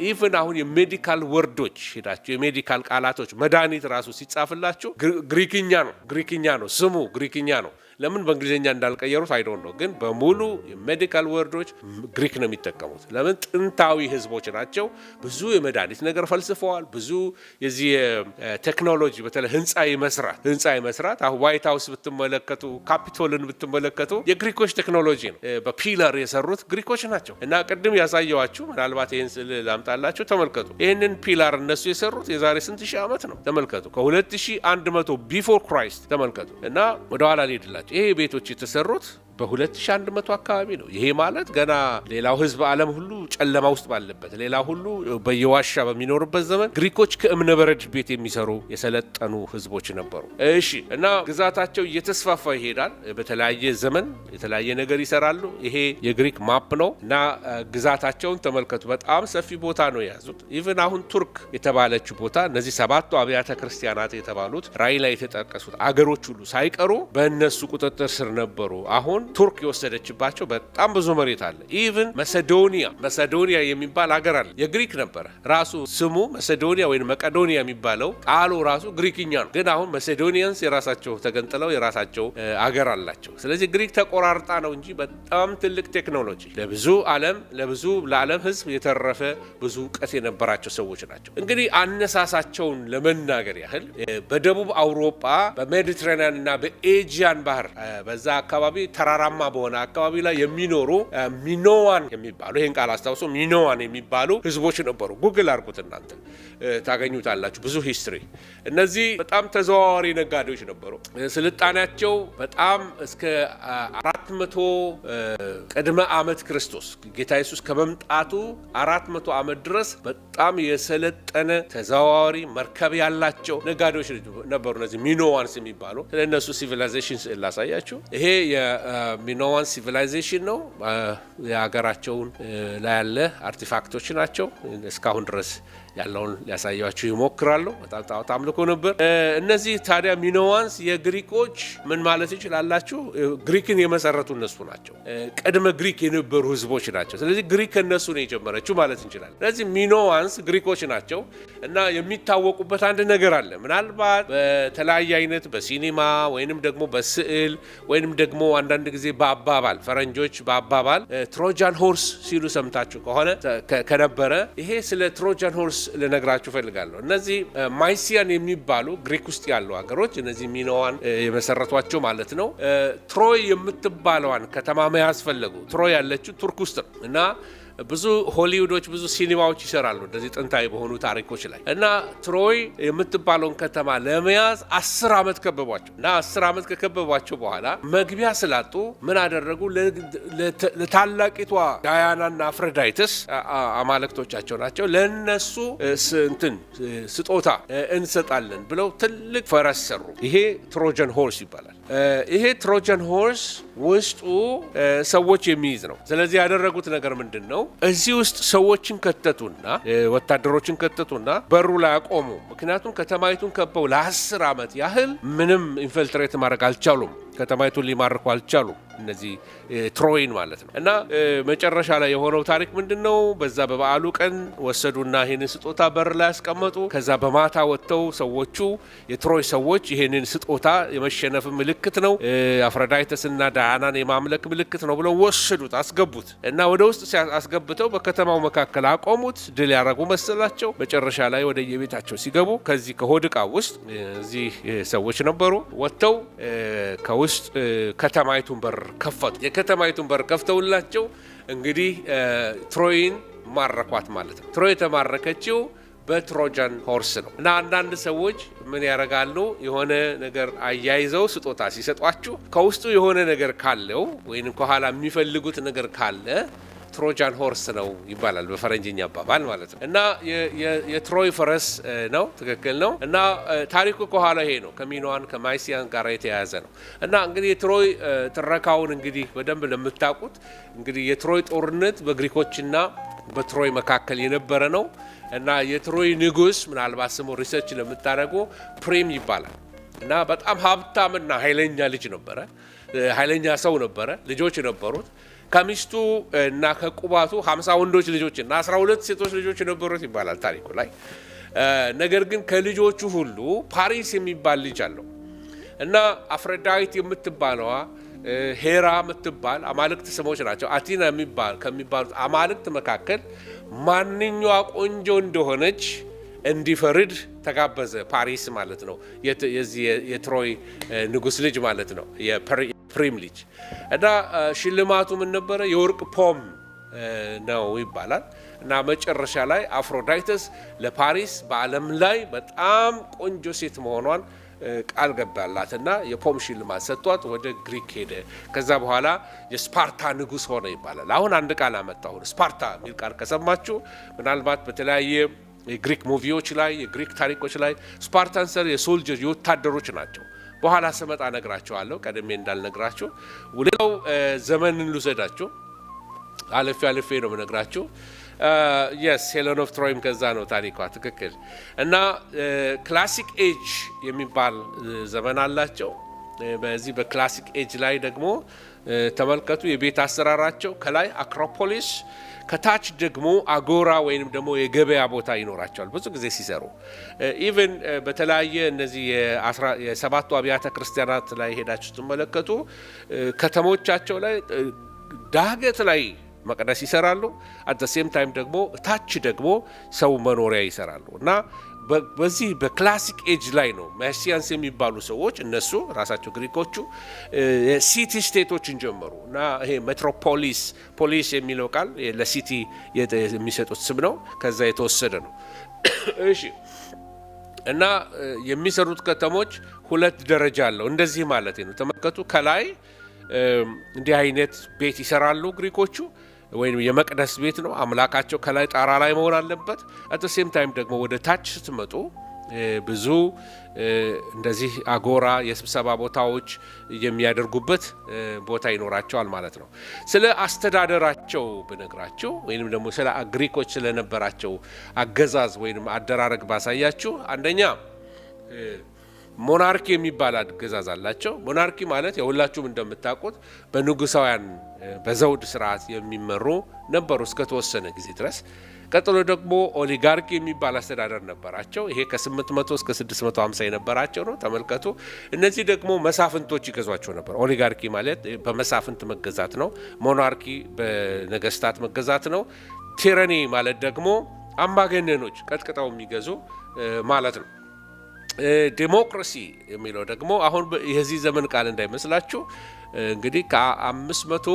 ኢቭን አሁን የሜዲካል ወርዶች ሄዳቸው የሜዲካል ቃላቶች መድኃኒት ራሱ ሲጻፍላቸው ግሪክኛ ነው ስሙ ግሪክኛ ነው። ለምን በእንግሊዝኛ እንዳልቀየሩት አይዶን ነው። ግን በሙሉ የሜዲካል ወርዶች ግሪክ ነው የሚጠቀሙት። ለምን ጥንታዊ ህዝቦች ናቸው። ብዙ የመድኃኒት ነገር ፈልስፈዋል። ብዙ የዚህ ቴክኖሎጂ በተለይ ህንፃ የመስራት አሁን ዋይት ሃውስ ብትመለከቱ፣ ካፒቶልን ብትመለከቱ የግሪኮች ቴክኖሎጂ ነው። በፒለር የሰሩት ግሪኮች ናቸው። እና ቅድም ያሳየዋችሁ ምናልባት ይህን ስል ላምጣላችሁ። ተመልከቱ። ይህንን ፒላር እነሱ የሰሩት የዛሬ ስንት ሺህ ዓመት ነው። ተመልከቱ። ከ2100 ቢፎር ክራይስት ተመልከቱ። እና ወደኋላ ሊሄድላችሁ ይሄ ቤቶች የተሰሩት በ2100 አካባቢ ነው። ይሄ ማለት ገና ሌላው ህዝብ ዓለም ሁሉ ጨለማ ውስጥ ባለበት፣ ሌላው ሁሉ በየዋሻ በሚኖርበት ዘመን ግሪኮች ከእብነ በረድ ቤት የሚሰሩ የሰለጠኑ ህዝቦች ነበሩ። እሺ። እና ግዛታቸው እየተስፋፋ ይሄዳል። በተለያየ ዘመን የተለያየ ነገር ይሰራሉ። ይሄ የግሪክ ማፕ ነው እና ግዛታቸውን ተመልከቱ። በጣም ሰፊ ቦታ ነው የያዙት። ኢቭን አሁን ቱርክ የተባለችው ቦታ እነዚህ 7ቱ አብያተ ክርስቲያናት የተባሉት ራእይ ላይ የተጠቀሱት አገሮች ሁሉ ሳይቀሩ በእነሱ ቁጥጥር ስር ነበሩ። አሁን ቱርክ የወሰደችባቸው በጣም ብዙ መሬት አለ። ኢቭን መሰዶኒያ የሚባል ሀገር አለ። የግሪክ ነበረ ራሱ ስሙ መሰዶኒያ ወይም መቄዶንያ የሚባለው ቃሉ ራሱ ግሪክኛ ነው። ግን አሁን መሰዶኒያንስ የራሳቸው ተገንጥለው የራሳቸው አገር አላቸው። ስለዚህ ግሪክ ተቆራርጣ ነው እንጂ በጣም ትልቅ ቴክኖሎጂ ለዓለም ህዝብ የተረፈ ብዙ እውቀት የነበራቸው ሰዎች ናቸው። እንግዲህ አነሳሳቸውን ለመናገር ያህል በደቡብ አውሮፓ በሜዲትራኒያን እና በኤጂያን ባህር በዛ አካባቢ ተራራ ተራራማ በሆነ አካባቢ ላይ የሚኖሩ ሚኖዋን የሚባሉ ይሄን ቃል አስተውሱ ሚኖዋን የሚባሉ ህዝቦች ነበሩ። ጉግል አድርጉት እናንተ ታገኙታላችሁ ብዙ ሂስትሪ። እነዚህ በጣም ተዘዋዋሪ ነጋዴዎች ነበሩ። ስልጣኔያቸው በጣም እስከ 400 ቅድመ ዓመት ክርስቶስ ጌታ ኢየሱስ ከመምጣቱ 400 ዓመት ድረስ በጣም የሰለጠነ ተዘዋዋሪ መርከብ ያላቸው ነጋዴዎች ነበሩ እነዚህ ሚኖዋንስ የሚባሉ። ስለነሱ ሲቪላይዜሽን ላሳያችሁ። ይሄ የሚኖዋን ሲቪላይዜሽን ነው። የሀገራቸውን ላይ ያለ አርቲፋክቶች ናቸው። እስካሁን ድረስ ያለውን ሊያሳያችሁ ይሞክራሉ። በጣም ጣዖት አምልኮ ነበር። እነዚህ ታዲያ ሚኖዋንስ የግሪኮች ምን ማለት ይችላላችሁ? ግሪክን የመሰረቱ እነሱ ናቸው። ቀድመ ግሪክ የነበሩ ህዝቦች ናቸው። ስለዚህ ግሪክ ከነሱ ነው የጀመረችው ማለት እንችላለን። ስለዚህ ሚኖዋንስ ግሪኮች ናቸው እና የሚታወቁበት አንድ ነገር አለ። ምናልባት በተለያየ አይነት በሲኒማ ወይንም ደግሞ በስዕል ወይንም ደግሞ አንዳንድ ጊዜ በአባባል ፈረንጆች በአባባል ትሮጃን ሆርስ ሲሉ ሰምታችሁ ከሆነ ከነበረ ይሄ ስለ ትሮጃን ሆርስ ልነግራችሁ ፈልጋለሁ። እነዚህ ማይሲያን የሚባሉ ግሪክ ውስጥ ያሉ ሀገሮች እነዚህ ሚኖዋን የመሰረቷቸው ማለት ነው። ትሮይ የምትባለዋን ከተማ መያዝ ፈለጉ። ትሮይ ያለችው ቱርክ ውስጥ ነው እና ብዙ ሆሊውዶች ብዙ ሲኒማዎች ይሰራሉ እንደዚህ ጥንታዊ በሆኑ ታሪኮች ላይ እና ትሮይ የምትባለውን ከተማ ለመያዝ 10 ዓመት ከበቧቸው እና 10 ዓመት ከከበቧቸው በኋላ መግቢያ ስላጡ ምን አደረጉ? ለታላቂቷ ዳያናና አፍሮዳይተስ አማልክቶቻቸው ናቸው ለነሱ ስጦታ እንሰጣለን ብለው ትልቅ ፈረስ ሰሩ። ይሄ ትሮጃን ሆርስ ይባላል። ይሄ ትሮጃን ሆርስ ውስጡ ሰዎች የሚይዝ ነው። ስለዚህ ያደረጉት ነገር ምንድነው? እዚህ ውስጥ ሰዎችን ከተቱና ወታደሮችን ከተቱና በሩ ላይ አቆሙ። ምክንያቱም ከተማይቱን ከበው ለ10 ዓመት ያህል ምንም ኢንፊልትሬት ማድረግ አልቻሉም። ከተማይቱን ሊማርኩ አልቻሉም። እነዚህ ትሮይን ማለት ነው። እና መጨረሻ ላይ የሆነው ታሪክ ምንድነው? በዛ በበዓሉ ቀን ወሰዱና ይሄንን ስጦታ በር ላይ ያስቀመጡ። ከዛ በማታ ወጥተው ሰዎቹ የትሮይ ሰዎች ይሄንን ስጦታ የመሸነፍ ምልክት ነው፣ አፍሮዳይተስና ዳያናን የማምለክ ምልክት ነው ብለው ወሰዱት፣ አስገቡት እና ወደ ውስጥ አስገብተው በከተማው መካከል አቆሙት። ድል ያደረጉ መሰላቸው። መጨረሻ ላይ ወደ የቤታቸው ሲገቡ ከዚህ ከሆድ ዕቃ ውስጥ እዚህ ሰዎች ነበሩ። ወጥተው ከውስጥ ከተማይቱን በር ከፈቱ። የከተማይቱን በር ከፍተውላቸው እንግዲህ ትሮይን ማረኳት ማለት ነው። ትሮይ የተማረከችው በትሮጃን ሆርስ ነው እና አንዳንድ ሰዎች ምን ያደርጋሉ? የሆነ ነገር አያይዘው ስጦታ ሲሰጧችሁ ከውስጡ የሆነ ነገር ካለው ወይንም ከኋላ የሚፈልጉት ነገር ካለ ትሮጃን ሆርስ ነው ይባላል በፈረንጅኛ አባባል ማለት ነው። እና የትሮይ ፈረስ ነው፣ ትክክል ነው። እና ታሪኩ ከኋላ ይሄ ነው፣ ከሚኖዋን ከማይሲያን ጋር የተያያዘ ነው። እና እንግዲህ የትሮይ ትረካውን እንግዲህ በደንብ ለምታውቁት እንግዲህ የትሮይ ጦርነት በግሪኮችና በትሮይ መካከል የነበረ ነው። እና የትሮይ ንጉስ ምናልባት ስሙ ሪሰርች ለምታደርጉ ፕሪም ይባላል። እና በጣም ሀብታምና ኃይለኛ ልጅ ነበረ፣ ኃይለኛ ሰው ነበረ፣ ልጆች ነበሩት። ከሚስቱ እና ከቁባቱ 50 ወንዶች ልጆች እና 12 ሴቶች ልጆች ነበሩት ይባላል ታሪኩ ላይ። ነገር ግን ከልጆቹ ሁሉ ፓሪስ የሚባል ልጅ አለው እና አፍሮዳይት የምትባለዋ ሄራ የምትባል አማልክት ስሞች ናቸው። አቲና ከሚባሉት አማልክት መካከል ማንኛዋ ቆንጆ እንደሆነች እንዲፈርድ ተጋበዘ። ፓሪስ ማለት ነው የትሮይ ንጉስ ልጅ ማለት ነው፣ የፕሪም ልጅ። እና ሽልማቱ ምን ነበረ? የወርቅ ፖም ነው ይባላል። እና መጨረሻ ላይ አፍሮዳይተስ ለፓሪስ በዓለም ላይ በጣም ቆንጆ ሴት መሆኗን ቃል ገባላትና የፖም ሽልማት ሰጥቷት ወደ ግሪክ ሄደ። ከዛ በኋላ የስፓርታ ንጉስ ሆነ ይባላል። አሁን አንድ ቃል አመጣሁ፣ ስፓርታ የሚል ቃል ከሰማችሁ ምናልባት በተለያየ የግሪክ ሙቪዎች ላይ የግሪክ ታሪኮች ላይ ስፓርታንስ የሶልጀር የወታደሮች ናቸው። በኋላ ስመጣ ነግራቸዋለሁ፣ ቀደሜ እንዳልነግራችሁ። ሌላው ዘመንን ልውሰዳችሁ፣ አለፌ ነው የምነግራችሁ። ሄለን ኦፍ ትሮይም ከዛ ነው ታሪኳ፣ ትክክል። እና ክላሲክ ኤጅ የሚባል ዘመን አላቸው። በዚህ በክላሲክ ኤጅ ላይ ደግሞ ተመልከቱ የቤት አሰራራቸው። ከላይ አክሮፖሊስ፣ ከታች ደግሞ አጎራ ወይንም ደግሞ የገበያ ቦታ ይኖራቸዋል ብዙ ጊዜ ሲሰሩ። ኢቭን በተለያየ እነዚህ የሰባቱ አብያተ ክርስቲያናት ላይ ሄዳችሁ ስትመለከቱ ከተሞቻቸው ላይ ዳገት ላይ መቅደስ ይሰራሉ። አት ዘ ሴም ታይም ደግሞ ታች ደግሞ ሰው መኖሪያ ይሰራሉ። እና በዚህ በክላሲክ ኤጅ ላይ ነው ማሲያንስ የሚባሉ ሰዎች እነሱ ራሳቸው ግሪኮቹ ሲቲ ስቴቶችን ጀመሩ እና ይሄ ፖሊስ የሚለው ቃል ለሲቲ የሚሰጡት ስም ነው ከዛ የተወሰደ ነው እሺ እና የሚሰሩት ከተሞች ሁለት ደረጃ አለው እንደዚህ ማለት ነው ተመልከቱ ከላይ እንዲህ አይነት ቤት ይሰራሉ ግሪኮቹ ወይም የመቅደስ ቤት ነው አምላካቸው ከላይ ጣራ ላይ መሆን አለበት at the same time ደግሞ ወደ ታች ስትመጡ ብዙ እንደዚህ አጎራ የስብሰባ ቦታዎች የሚያደርጉበት ቦታ ይኖራቸዋል ማለት ነው ስለ አስተዳደራቸው በነግራቸው ወይንም ደግሞ ስለ ግሪኮች ስለነበራቸው አገዛዝ ወይንም አደራረግ ባሳያችሁ አንደኛ ሞናርኪ የሚባል አገዛዝ አላቸው ሞናርኪ ማለት የሁላችሁም እንደምታውቁት በንጉሳውያን በዘውድ ስርዓት የሚመሩ ነበሩ እስከ ተወሰነ ጊዜ ድረስ ቀጥሎ ደግሞ ኦሊጋርኪ የሚባል አስተዳደር ነበራቸው ይሄ ከ800 እስከ 650 የነበራቸው ነው ተመልከቱ እነዚህ ደግሞ መሳፍንቶች ይገዟቸው ነበር ኦሊጋርኪ ማለት በመሳፍንት መገዛት ነው ሞናርኪ በነገስታት መገዛት ነው ቲራኒ ማለት ደግሞ አምባገነኖች ቀጥቅጠው የሚገዙ ማለት ነው ዲሞክራሲ የሚለው ደግሞ አሁን የዚህ ዘመን ቃል እንዳይመስላችሁ እንግዲህ ከ500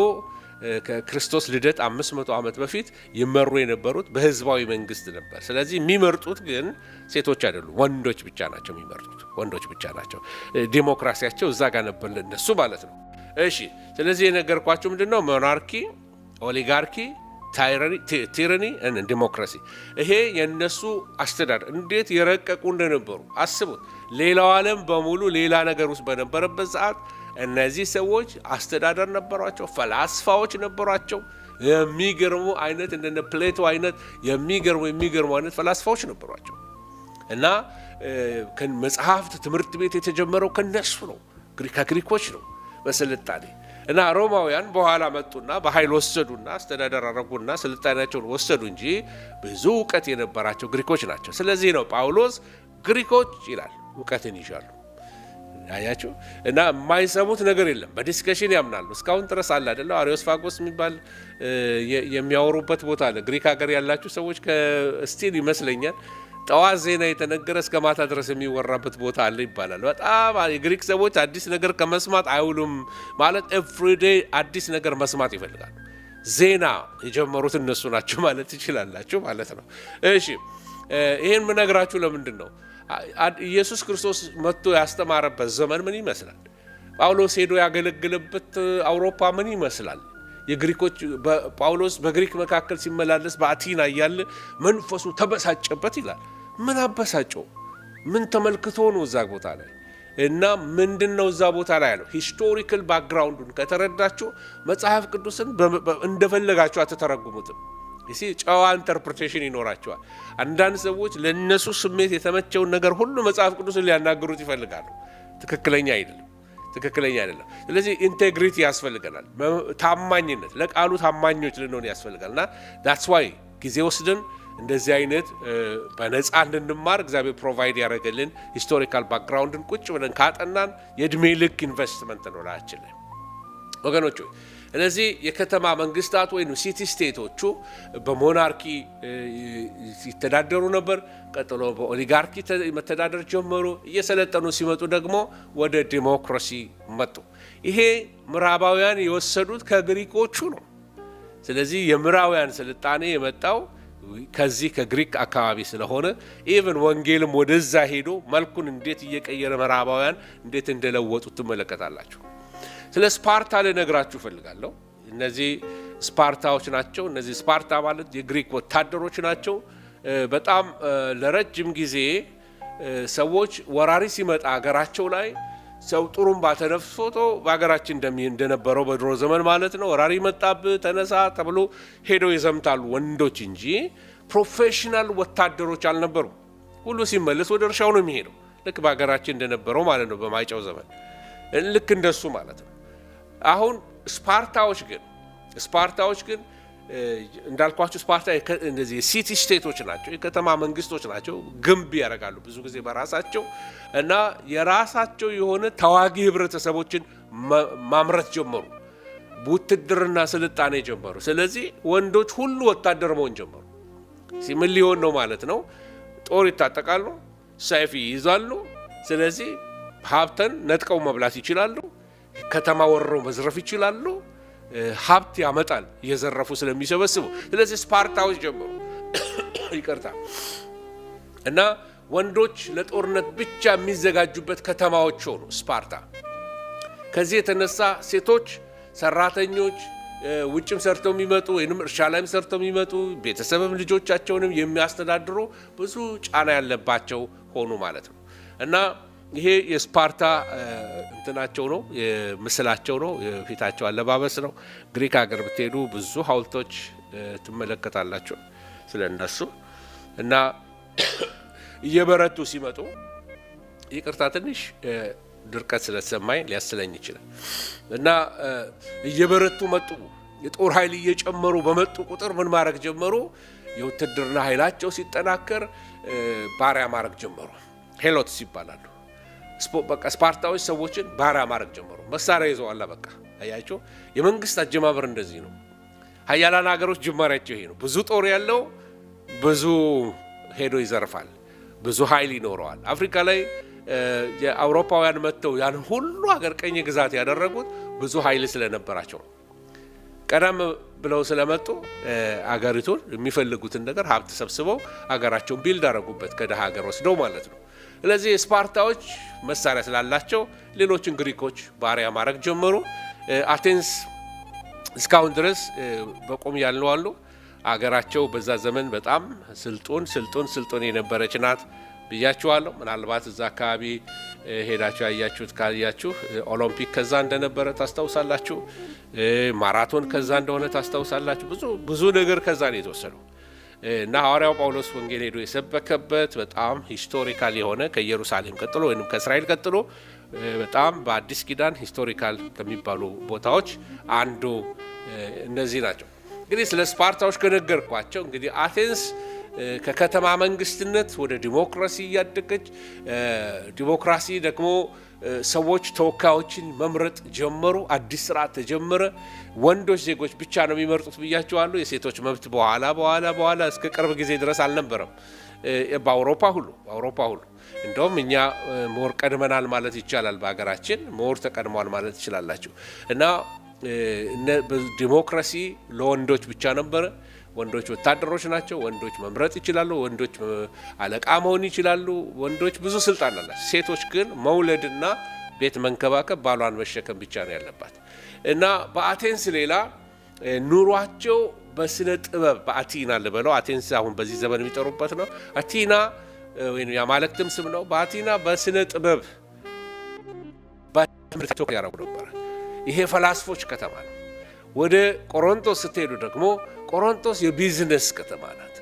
ከክርስቶስ ልደት 500 ዓመት በፊት ይመሩ የነበሩት በህዝባዊ መንግስት ነበር ስለዚህ የሚመርጡት ግን ሴቶች አይደሉም ወንዶች ብቻ ናቸው የሚመርጡት ወንዶች ብቻ ናቸው ዲሞክራሲያቸው እዛ ጋር ነበር ለነሱ ማለት ነው እሺ ስለዚህ የነገርኳችሁ ምንድነው ሞናርኪ ኦሊጋርኪ ቲራኒ እና ዲሞክራሲ ይሄ የነሱ አስተዳደር እንዴት የረቀቁ እንደነበሩ አስቡት ሌላው ዓለም በሙሉ ሌላ ነገር ውስጥ በነበረበት ሰዓት እነዚህ ሰዎች አስተዳደር ነበሯቸው ፈላስፋዎች ነበሯቸው የሚገርሙ አይነት እንደነ ፕሌቶ አይነት የሚገርሙ አይነት ፈላስፋዎች ነበሯቸው እና ከመጽሐፍት ትምህርት ቤት የተጀመረው ከነሱ ነው ከግሪኮች ነው በስልጣኔ እና ሮማውያን በኋላ መጡና በኃይል ወሰዱና አስተዳደር አረጉና ስልጣኔያቸውን ወሰዱ እንጂ ብዙ ዕውቀት የነበራቸው ግሪኮች ናቸው ስለዚህ ነው ጳውሎስ ግሪኮች ይላል ዕውቀትን ይሻሉ አያችሁ እና የማይሰሙት ነገር የለም በዲስከሽን ያምናሉ እስካሁን ድረስ አለ አይደል አሪዮስፋጎስ የሚባል የሚያወሩበት ቦታ አለ ግሪክ ሀገር ያላችሁ ሰዎች ከስቲል ይመስለኛል ጠዋት ዜና የተነገረ እስከ ማታ ድረስ የሚወራበት ቦታ አለ ይባላል በጣም የግሪክ ሰዎች አዲስ ነገር ከመስማት አይውሉም ማለት ኤቭሪዴይ አዲስ ነገር መስማት ይፈልጋሉ ዜና የጀመሩት እነሱ ናቸው ማለት ይችላልላችሁ ማለት ነው እሺ ይሄን ምነግራችሁ ለምንድን ነው ኢየሱስ ክርስቶስ መጥቶ ያስተማረበት ዘመን ምን ይመስላል ጳውሎስ ሄዶ ያገለግለበት አውሮፓ ምን ይመስላል የግሪኮች ጳውሎስ በግሪክ መካከል ሲመላለስ በአቲና ያለ መንፈሱ ተበሳጨበት ይላል ምን አበሳጨው ምን ተመልክቶ ነው እዛ ቦታ ላይ እና ምንድነው እዛ ቦታ ላይ ያለው ሂስቶሪካል ባክግራውንዱን ከተረዳችሁ መጽሐፍ ቅዱስን እንደፈለጋችሁ አትተረጉሙትም እሺ ጨዋ ኢንተርፕሪቴሽን ይኖራቸዋል አንዳንድ ሰዎች ለነሱ ስሜት የተመቸውን ነገር ሁሉ መጽሐፍ ቅዱስን ሊያናገሩት ይፈልጋሉ ትክክለኛ አይደለም ስለዚህ ኢንቴግሪቲ ያስፈልገናል ታማኝነት ለቃሉ ታማኞች ልንሆን ያስፈልጋልና that's why ጊዜ ወስደን እንደዚህ አይነት በነፃ እንድንማር እግዚአብሔር ፕሮቫይድ ያደረገልን ሂስቶሪካል ባክግራውንድን ቁጭ ብለን ካጠናን የእድሜ ልክ ኢንቨስትመንት ነው ላችን ወገኖች ስለዚህ የከተማ መንግስታት ወይም ሲቲ ስቴቶቹ በሞናርኪ ይተዳደሩ ነበር ቀጥሎ በኦሊጋርኪ መተዳደር ጀመሩ እየሰለጠኑ ሲመጡ ደግሞ ወደ ዲሞክራሲ መጡ ይሄ ምዕራባውያን የወሰዱት ከግሪኮቹ ነው ስለዚህ የምዕራባውያን ስልጣኔ የመጣው ከዚህ ከግሪክ አካባቢ ስለሆነ ኢቭን ወንጌልም ወደዛ ሄዶ መልኩን እንዴት እየቀየረ ምዕራባውያን እንዴት እንደለወጡት ተመለከታላችሁ ስለ ስፓርታ ለነግራችሁ ፈልጋለሁ እነዚህ ስፓርታዎች ናቸው እነዚህ ስፓርታ ማለት የግሪክ ወታደሮች ናቸው በጣም ለረጅም ጊዜ ሰዎች ወራሪ ሲመጣ ሀገራቸው ላይ ሰው ጥሩምባ ተነፍሶ በሀገራችን እንደነበረው በድሮ ዘመን ማለት ነው ወራሪ መጣብህ ተነሳ ተብሎ ሄደው ይዘምታሉ ወንዶች እንጂ ፕሮፌሽናል ወታደሮች አልነበሩም ሁሉ ሲመለስ ወደ እርሻው ነው የሚሄደው ልክ በሀገራችን እንደነበረው ማለት ነው በማይጨው ዘመን ልክ እንደሱ ማለት ነው አሁን ስፓርታዎች ግን እንዳልኳችሁ ስፓርታ እንደዚህ ሲቲ ስቴቶች ናቸው የከተማ መንግስቶች ናቸው ግንብ ያደርጋሉ ብዙ ጊዜ በራሳቸው እና የራሳቸው የሆነ ተዋጊ ህብረተሰቦችን ማምረት ጀመሩ ውትድርና ስልጣኔ ጀመሩ ስለዚህ ወንዶች ሁሉ ወታደር መሆን ጀመሩ ሲምን ሊሆን ነው ማለት ነው ጦር ይታጠቃሉ፣ ሰይፍ ይይዛሉ። ስለዚህ ሀብትን ነጥቀው መብላት ይችላሉ፣ ከተማ ወረው መዝረፍ ይችላሉ። ሀብት ያመጣል እየዘረፉ ስለሚሰበስቡ። ስለዚህ ስፓርታዎች ጀመሩ ይቅርታ እና ወንዶች ለጦርነት ብቻ የሚዘጋጁበት ከተማዎች ሆኑ ስፓርታ። ከዚህ የተነሳ ሴቶች ሰራተኞች ውጭም ሰርተው የሚመጡ ወይንም እርሻ ላይም ሰርተው የሚመጡ ቤተሰብም ልጆቻቸውንም የሚያስተዳድሩ ብዙ ጫና ያለባቸው ሆኑ ማለት ነው። እና ይሄ የስፓርታ እንትናቸው ነው፣ ምስላቸው ነው፣ የፊታቸው አለባበስ ነው። ግሪክ ሀገር ብትሄዱ ብዙ ሐውልቶች ትመለከታላችሁ ስለነሱ። እና እየበረቱ ሲመጡ ይቅርታ ትንሽ ድርቀት ስለተሰማኝ ሊያስለኝ ይችላል። እና እየበረቱ መጡ። የጦር ኃይል እየጨመሩ በመጡ ቁጥር ምን ማድረግ ጀመሩ? የውትድርና ኃይላቸው ሲጠናከር ባሪያ ማድረግ ጀመሩ። ሄሎትስ ይባላሉ። በቃ ስፓርታዎች ሰዎችን ባሪያ ማድረግ ጀመሩ። መሳሪያ ይዘዋል። በቃ አያቸው። የመንግስት አጀማመር እንደዚህ ነው። ሀያላን ሀገሮች ጅማሬያቸው ይሄ ነው። ብዙ ጦር ያለው ብዙ ሄዶ ይዘርፋል፣ ብዙ ኃይል ይኖረዋል። አፍሪካ ላይ የአውሮፓውያን መጥተው ያን ሁሉ ሀገር ቀኝ ግዛት ያደረጉት ብዙ ኃይል ስለነበራቸው ቀደም ብለው ስለመጡ አገሪቱን የሚፈልጉትን ነገር ሀብት ሰብስበው አገራቸውን ቢልድ አደረጉበት ከደሃ ሀገር ወስደው ማለት ነው። ስለዚህ ስፓርታዎች መሳሪያ ስላላቸው ሌሎችን ግሪኮች ባሪያ ማድረግ ጀመሩ። አቴንስ እስካሁን ድረስ በቆም ያለው አሉ። አገራቸው በዛ ዘመን በጣም ስልጡን የነበረች ናት ብያችኋለሁ። ምናልባት እዛ አካባቢ ሄዳችሁ ያያችሁት ካያችሁ ኦሎምፒክ ከዛ እንደነበረ ታስታውሳላችሁ። ማራቶን ከዛ እንደሆነ ታስታውሳላችሁ። ብዙ ነገር ከዛ ነው የተወሰደው እና ሐዋርያው ጳውሎስ ወንጌል ሄዶ የሰበከበት በጣም ሂስቶሪካል የሆነ ከኢየሩሳሌም ቀጥሎ ወይም ከእስራኤል ቀጥሎ በጣም በአዲስ ኪዳን ሂስቶሪካል ከሚባሉ ቦታዎች አንዱ እነዚህ ናቸው። እንግዲህ ስለ ስፓርታዎች ከነገርኳቸው እንግዲህ አቴንስ ከከተማ መንግስትነት ወደ ዲሞክራሲ እያደገች ዲሞክራሲ ደግሞ ሰዎች ተወካዮችን መምረጥ ጀመሩ። አዲስ ስርዓት ተጀመረ። ወንዶች ዜጎች ብቻ ነው የሚመርጡት ብያቸዋለሁ። የሴቶች መብት በኋላ እስከ ቅርብ ጊዜ ድረስ አልነበረም በአውሮፓ ሁሉ እንደውም እኛ ሞር ቀድመናል ማለት ይቻላል። በሀገራችን ሞር ተቀድሟል ማለት ይችላላችሁ። እና ዲሞክራሲ ለወንዶች ብቻ ነበረ። ወንዶች ወታደሮች ናቸው። ወንዶች መምረጥ ይችላሉ። ወንዶች አለቃ መሆን ይችላሉ። ወንዶች ብዙ ስልጣን አላቸው። ሴቶች ግን መውለድና ቤት መንከባከብ፣ ባሏን መሸከም ብቻ ነው ያለባት። እና በአቴንስ ሌላ ኑሯቸው በስነ ጥበብ በአቲና ልበለው፣ አቴንስ አሁን በዚህ ዘመን የሚጠሩበት ነው። አቲና ወይም የአማልክትም ስም ነው። በአቲና በስነ ጥበብ በትምህርት ያደረጉ ነበር። ይሄ ፈላስፎች ከተማ ነው። ወደ ቆሮንቶስ ስትሄዱ ደግሞ ቆሮንቶስ የቢዝነስ ከተማ ናት።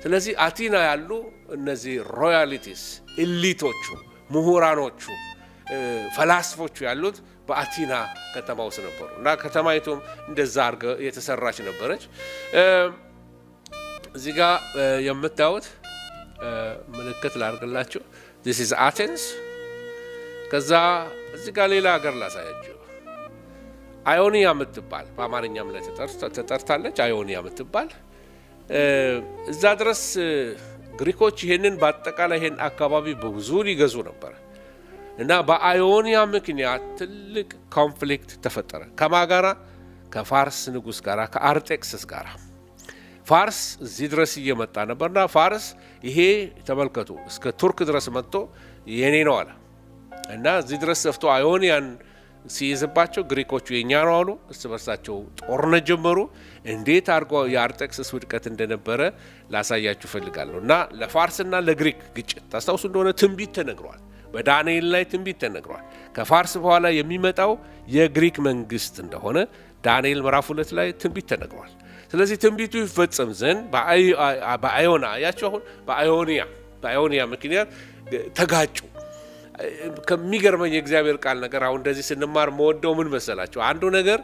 ስለዚህ አቲና ያሉ እነዚህ ሮያሊቲስ ኤሊቶቹ፣ ምሁራኖቹ፣ ፈላስፎቹ ያሉት በአቲና ከተማ ውስጥ ነበሩ እና ከተማይቱም እንደዛ አድርገ የተሰራች ነበረች። እዚህ ጋር የምታዩት ምልክት ላድርግላችሁ። this is Athens። ከዛ እዚህ ጋር ሌላ ሀገር ላሳያችሁ። አዮኒያ የምትባል በአማርኛም ላይ ተጠርታለች። አዮኒያ የምትባል እዛ ድረስ ግሪኮች ይሄንን በአጠቃላይ ይሄን አካባቢ በብዙ ሊገዙ ነበር እና በአዮኒያ ምክንያት ትልቅ ኮንፍሊክት ተፈጠረ። ከማጋራ ከፋርስ ንጉስ ጋራ ከአርጤክስስ ጋራ። ፋርስ እዚህ ድረስ እየመጣ ነበርና ፋርስ ይሄ ተመልከቱ እስከ ቱርክ ድረስ መጥቶ የኔ ነው አለ እና እዚህ ድረስ ሰፍቶ አዮኒያን ሲይዝባቸው ግሪኮቹ የኛ ነው አሉ። እርስ በርሳቸው ጦርነት ጀመሩ። እንዴት አድርጎ የአርጤክስስ ውድቀት እንደነበረ ላሳያችሁ ፈልጋለሁ። እና ለፋርስና ለግሪክ ግጭት ታስታውሱ እንደሆነ ትንቢት ተነግሯል። በዳንኤል ላይ ትንቢት ተነግሯል። ከፋርስ በኋላ የሚመጣው የግሪክ መንግስት እንደሆነ ዳንኤል ምዕራፍ 2 ላይ ትንቢት ተነግሯል። ስለዚህ ትንቢቱ ይፈጸም ዘንድ በአዮና ያቸው አሁን በአዮኒያ ምክንያት ተጋጩ። ከሚገርመኝ የእግዚአብሔር ቃል ነገር አሁን እንደዚህ ስንማር መወደው ምን መሰላችሁ? አንዱ ነገር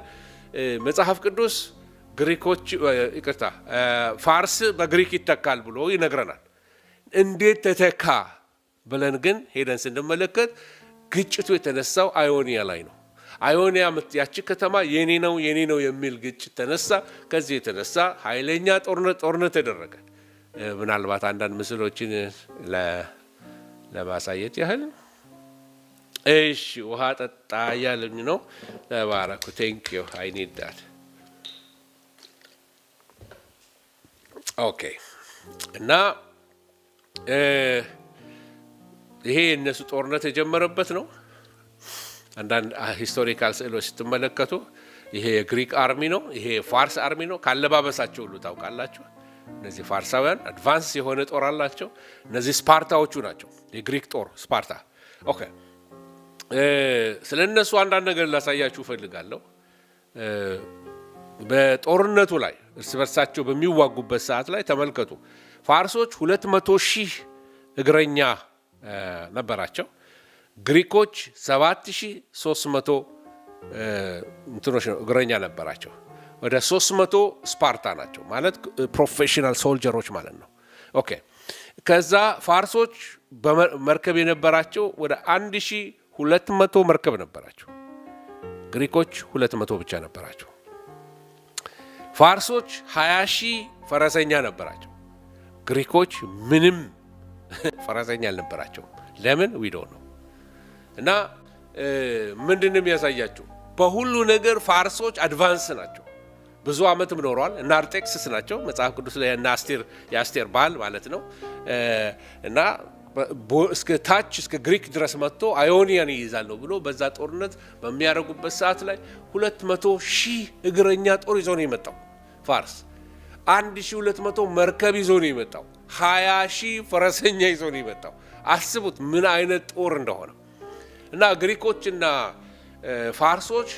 መጽሐፍ ቅዱስ ፋርስ በግሪክ ይተካል ብሎ ይነግረናል። እንዴት ተተካ ብለን ግን ሄደን ስንመለከት ግጭቱ የተነሳው አዮኒያ ላይ ነው። አዮኒያ ያቺ ከተማ የኔ ነው የሚል ግጭት ተነሳ። ከዚህ የተነሳ ኃይለኛ ጦርነት ተደረገ ምናልባት አንዳንድ ምስሎችን ለማሳየት ያህል እሺ ውሃ ጠጣ ያለኝ ነው ተባረኩ ቴንክ ዩ አይ ኒድ ዳት ኦኬ እና ይሄ እነሱ ጦርነት የጀመረበት ነው አንዳንድ ሂስቶሪካል ስዕሎች ስትመለከቱ ይሄ የግሪክ አርሚ ነው ይሄ ፋርስ አርሚ ነው ካለባበሳቸው ሁሉ ታውቃላችሁ እነዚህ ፋርሳውያን አድቫንስ የሆነ ጦር አላቸው እነዚህ ስፓርታዎቹ ናቸው የግሪክ ጦር ስፓርታ ኦኬ ስለነሱ አንዳንድ ነገር ላሳያችሁ ፈልጋለሁ በጦርነቱ ላይ እርስ በርሳቸው በሚዋጉበት ሰዓት ላይ ተመልከቱ ፋርሶች 200,000 እግረኛ ነበራቸው ግሪኮች 7,300 እንትኖች ነው እግረኛ ነበራቸው ወደ 300 ስፓርታ ናቸው ማለት ፕሮፌሽናል ሶልጀሮች ማለት ነው ኦኬ ከዛ ፋርሶች በመርከብ የነበራቸው ወደ 1,200 መርከብ ነበራቸው ግሪኮች 200 ብቻ ነበራቸው ፋርሶች 20,000 ፈረሰኛ ነበራቸው ግሪኮች ምንም ፈረሰኛ አልነበራቸው ለምን ዊዶ ነው እና ምንድነው የሚያሳያቸው በሁሉ ነገር ፋርሶች አድቫንስ ናቸው ብዙ አመትም ኖረዋል እና አርጤክስስ ናቸው መጽሐፍ ቅዱስ ላይ እና የአስቴር ባል ማለት ነው እና እስከ ታች እስከ ግሪክ ድረስ መጥቶ አዮኒያን ይይዛል ነው ብሎ በዛ ጦርነት በሚያደርጉበት ሰዓት ላይ 200,000 እግረኛ ጦር ይዞ ነው የመጣው ፋርስ 1,200 መርከብ ይዞ ነው የመጣው 20,000 ፈረሰኛ ይዞ ነው የመጣው አስቡት ምን አይነት ጦር እንደሆነ እና ግሪኮችና ፋርሶች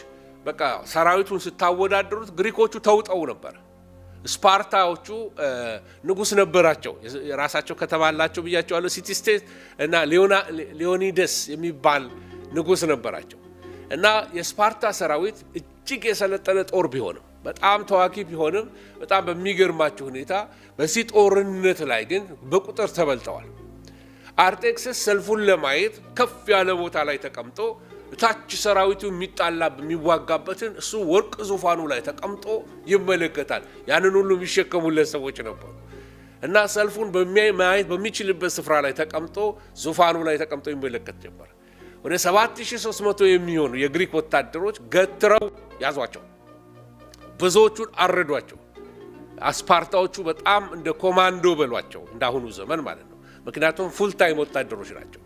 በቃ ሰራዊቱን ስታወዳደሩት ግሪኮቹ ተውጠው ነበር ስፓርታዎቹ ንጉስ ነበራቸው የራሳቸው ከተማላቸው ብያቸዋለሁ ሲቲ ስቴት እና ሊዮኒደስ የሚባል ንጉስ ነበራቸው እና የስፓርታ ሰራዊት እጅግ የሰለጠነ ጦር ቢሆንም በጣም ተዋጊ ቢሆንም በጣም በሚገርማቸው ሁኔታ በዚህ ጦርነት ላይ ግን በቁጥር ተበልጠዋል አርጤክስስ ሰልፉን ለማየት ከፍ ያለ ቦታ ላይ ተቀምጦ ታች ሰራዊቱ የሚጣላ የሚዋጋበትን እሱ ወርቅ ዙፋኑ ላይ ተቀምጦ ይመለከታል ያንን ሁሉ የሚሸከሙለት ሰዎች ነበሩ እና ሰልፉን በሚያየት በሚችልበት ስፍራ ላይ ተቀምጦ ዙፋኑ ላይ ተቀምጦ ይመለከት ጀመረ ወደ 7,300 የሚሆኑ የግሪክ ወታደሮች ገትረው ያዟቸው ብዙዎቹን አረዷቸው አስፓርታዎቹ በጣም እንደ ኮማንዶ በሏቸው እንዳሁኑ ዘመን ማለት ነው ምክንያቱም ፉል ታይም ወታደሮች ናቸው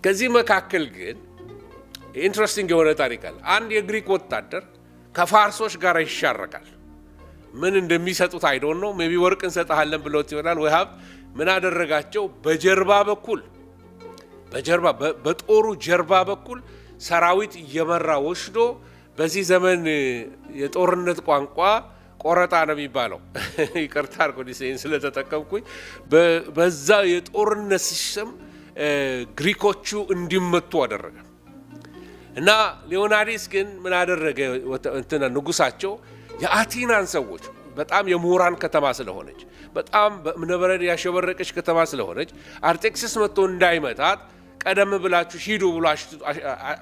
ከዚህ መካከል ግን ኢንትረስቲንግ የሆነ ታሪክ አለ አንድ የግሪክ ወታደር ከፋርሶች ጋር ይሻረካል ምን እንደሚሰጡት አይ ዶንት ኖ ሜቢ ወርቅ እንሰጣለን ብሎት ይሆናል ወይ ሀብ ምን አደረጋቸው በጀርባ በጦሩ ጀርባ በኩል ሰራዊት እየመራ ወስዶ በዚህ ዘመን የጦርነት ቋንቋ ቆረጣ ነው የሚባለው ይቅርታ አርጎ ዲሴን ስለተጠቀምኩኝ በዛ የጦርነት ሲስተም ግሪኮቹ እንዲመቱ አደረገ እና ሊዮናዲስ ግን ምን አደረገ እንትና ንጉሳቸው የአቴናን ሰዎች በጣም የምሁራን ከተማ ስለሆነች በጣም በእብነበረድ ያሸበረቀች ከተማ ስለሆነች አርጤክስስ መጥቶ እንዳይመታት ቀደም ብላችሁ ሂዱ ብሎ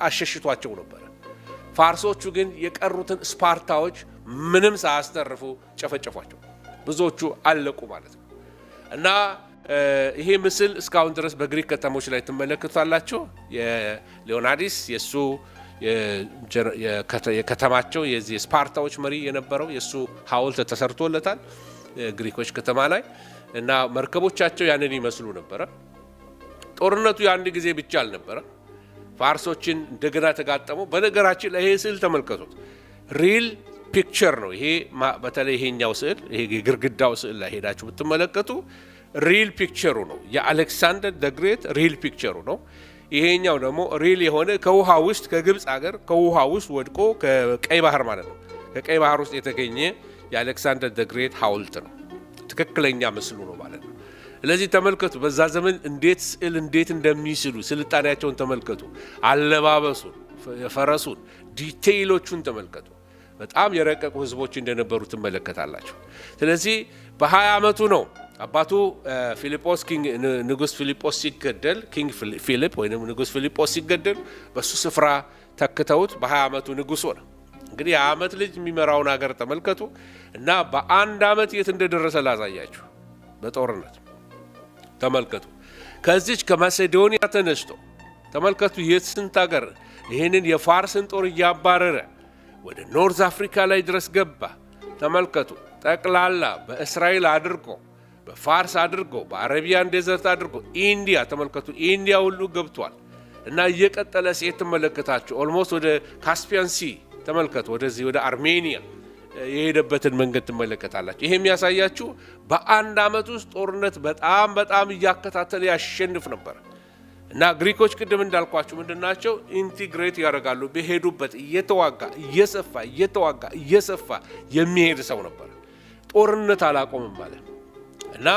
አሸሽቷቸው ነበር ፋርሶቹ ግን የቀሩትን ስፓርታዎች ምንም ሳያስተርፉ ጨፈጨፏቸው ብዙዎቹ አለቁ ማለት ነው እና ይሄ ምስል እስካሁን ድረስ በግሪክ ከተሞች ላይ ተመለከታላችሁ የሊዮናዲስ የሱ የከተማቸው የዚህ ስፓርታዎች መሪ የነበረው የሱ ሐውልት ተሰርቶለታል ግሪኮች ከተማ ላይ እና መርከቦቻቸው ያንን ይመስሉ ነበር ጦርነቱ ያንድ ጊዜ ብቻ አልነበረ ፋርሶችን እንደገና ተጋጠሙ በነገራችን ላይ ይሄ ስዕል ተመልከቱት ሪል ፒክቸር ነው ይሄ በተለይ ይሄኛው ስዕል ይሄ ግርግዳው ስዕል ላይ ሄዳችሁ ብትመለከቱ ሪል ፒክቸሩ ነው የአሌክሳንደር ዘ ግሬት ሪል ፒክቸሩ ነው ይሄኛው ደግሞ ሪል የሆነ ከውሃ ውስጥ ከግብጽ ሀገር ከውሃ ውስጥ ወድቆ ከቀይ ባህር ማለት ነው ከቀይ ባህር ውስጥ የተገኘ የአሌክሳንደር ዘ ግሬት ሐውልት ነው ትክክለኛ ምስሉ ነው ማለት ነው ስለዚህ ተመልከቱ በዛ ዘመን እንዴት ስዕል እንዴት እንደሚስሉ ስልጣኔያቸውን ተመልከቱ አለባበሱን የፈረሱን ዲቴይሎቹን ተመልከቱ በጣም የረቀቁ ህዝቦች እንደነበሩ ተመለከታላችሁ ስለዚህ በ20 አመቱ ነው አባቱ ፊሊጶስ ንጉስ ፊሊጶስ ሲገደል ኪንግ ፊሊፕ ወይ ንጉስ ፊሊጶስ ሲገደል በሱ ስፍራ ተከተውት በ20 አመቱ ንጉስ ሆነ እንግዲህ የአመት ልጅ የሚመራውን ሀገር ተመልከቱ እና በአንድ አመት የት እንደደረሰ ላሳያችሁ በጦርነት ተመልከቱ። ከዚች ከማሴዶኒያ ተነስቶ ተመልከቱ የስንት ሀገር ይህንን የፋርስን ጦር እያባረረ ወደ ኖርዝ አፍሪካ ላይ ድረስ ገባ። ተመልከቱ ጠቅላላ በእስራኤል አድርጎ በፋርስ አድርጎ በአረቢያን ዴዘርት አድርጎ ኢንዲያ ተመልከቱ ኢንዲያ ሁሉ ገብቷል። እና እየቀጠለ ሲሄድ ተመለከታችሁ ኦልሞስት ወደ ካስፒያን ሲ ተመልከቱ ወደዚህ ወደ አርሜኒያ የሄደበትን መንገድ ትመለከታላችሁ። ይሄ የሚያሳያችሁ በአንድ አመት ውስጥ ጦርነት በጣም እያከታተለ ያሸንፍ ነበር። እና ግሪኮች ቅድም እንዳልኳችሁ ምንድናቸው ኢንቲግሬት ያደርጋሉ። በሄዱበት እየሰፋ የሚሄድ ሰው ነበር። ጦርነት አላቆምም ማለት እና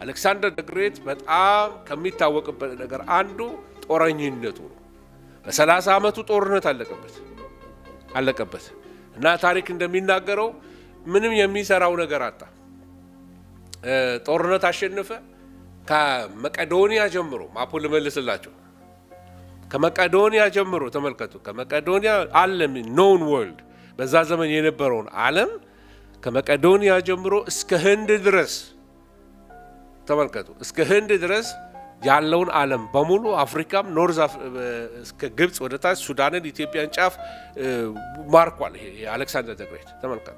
አሌክሳንደር ዘ ግሬት በጣም ከሚታወቅበት ነገር አንዱ ጦረኝነቱ ነው። በ30 አመቱ ጦርነት አለቀበት እና ታሪክ እንደሚናገረው ምንም የሚሰራው ነገር አጣ። ጦርነት አሸነፈ። ከመቄዶንያ ጀምሮ ማፖ ልመልስላችሁ። ከመቄዶንያ ጀምሮ ተመልከቱ ከመቄዶንያ ዓለም ኖን ወርልድ በዛ ዘመን የነበረውን ዓለም ከመቄዶንያ ጀምሮ እስከ ህንድ ድረስ ተመልከቱ እስከ ህንድ ድረስ ያለውን ዓለም በሙሉ አፍሪካም ኖርዝ እስከ ግብጽ ወደ ታች ሱዳንን ኢትዮጵያን ጫፍ ማርኳል። ይሄ አሌክሳንደር ዘ ግሬት ተመልከቱ።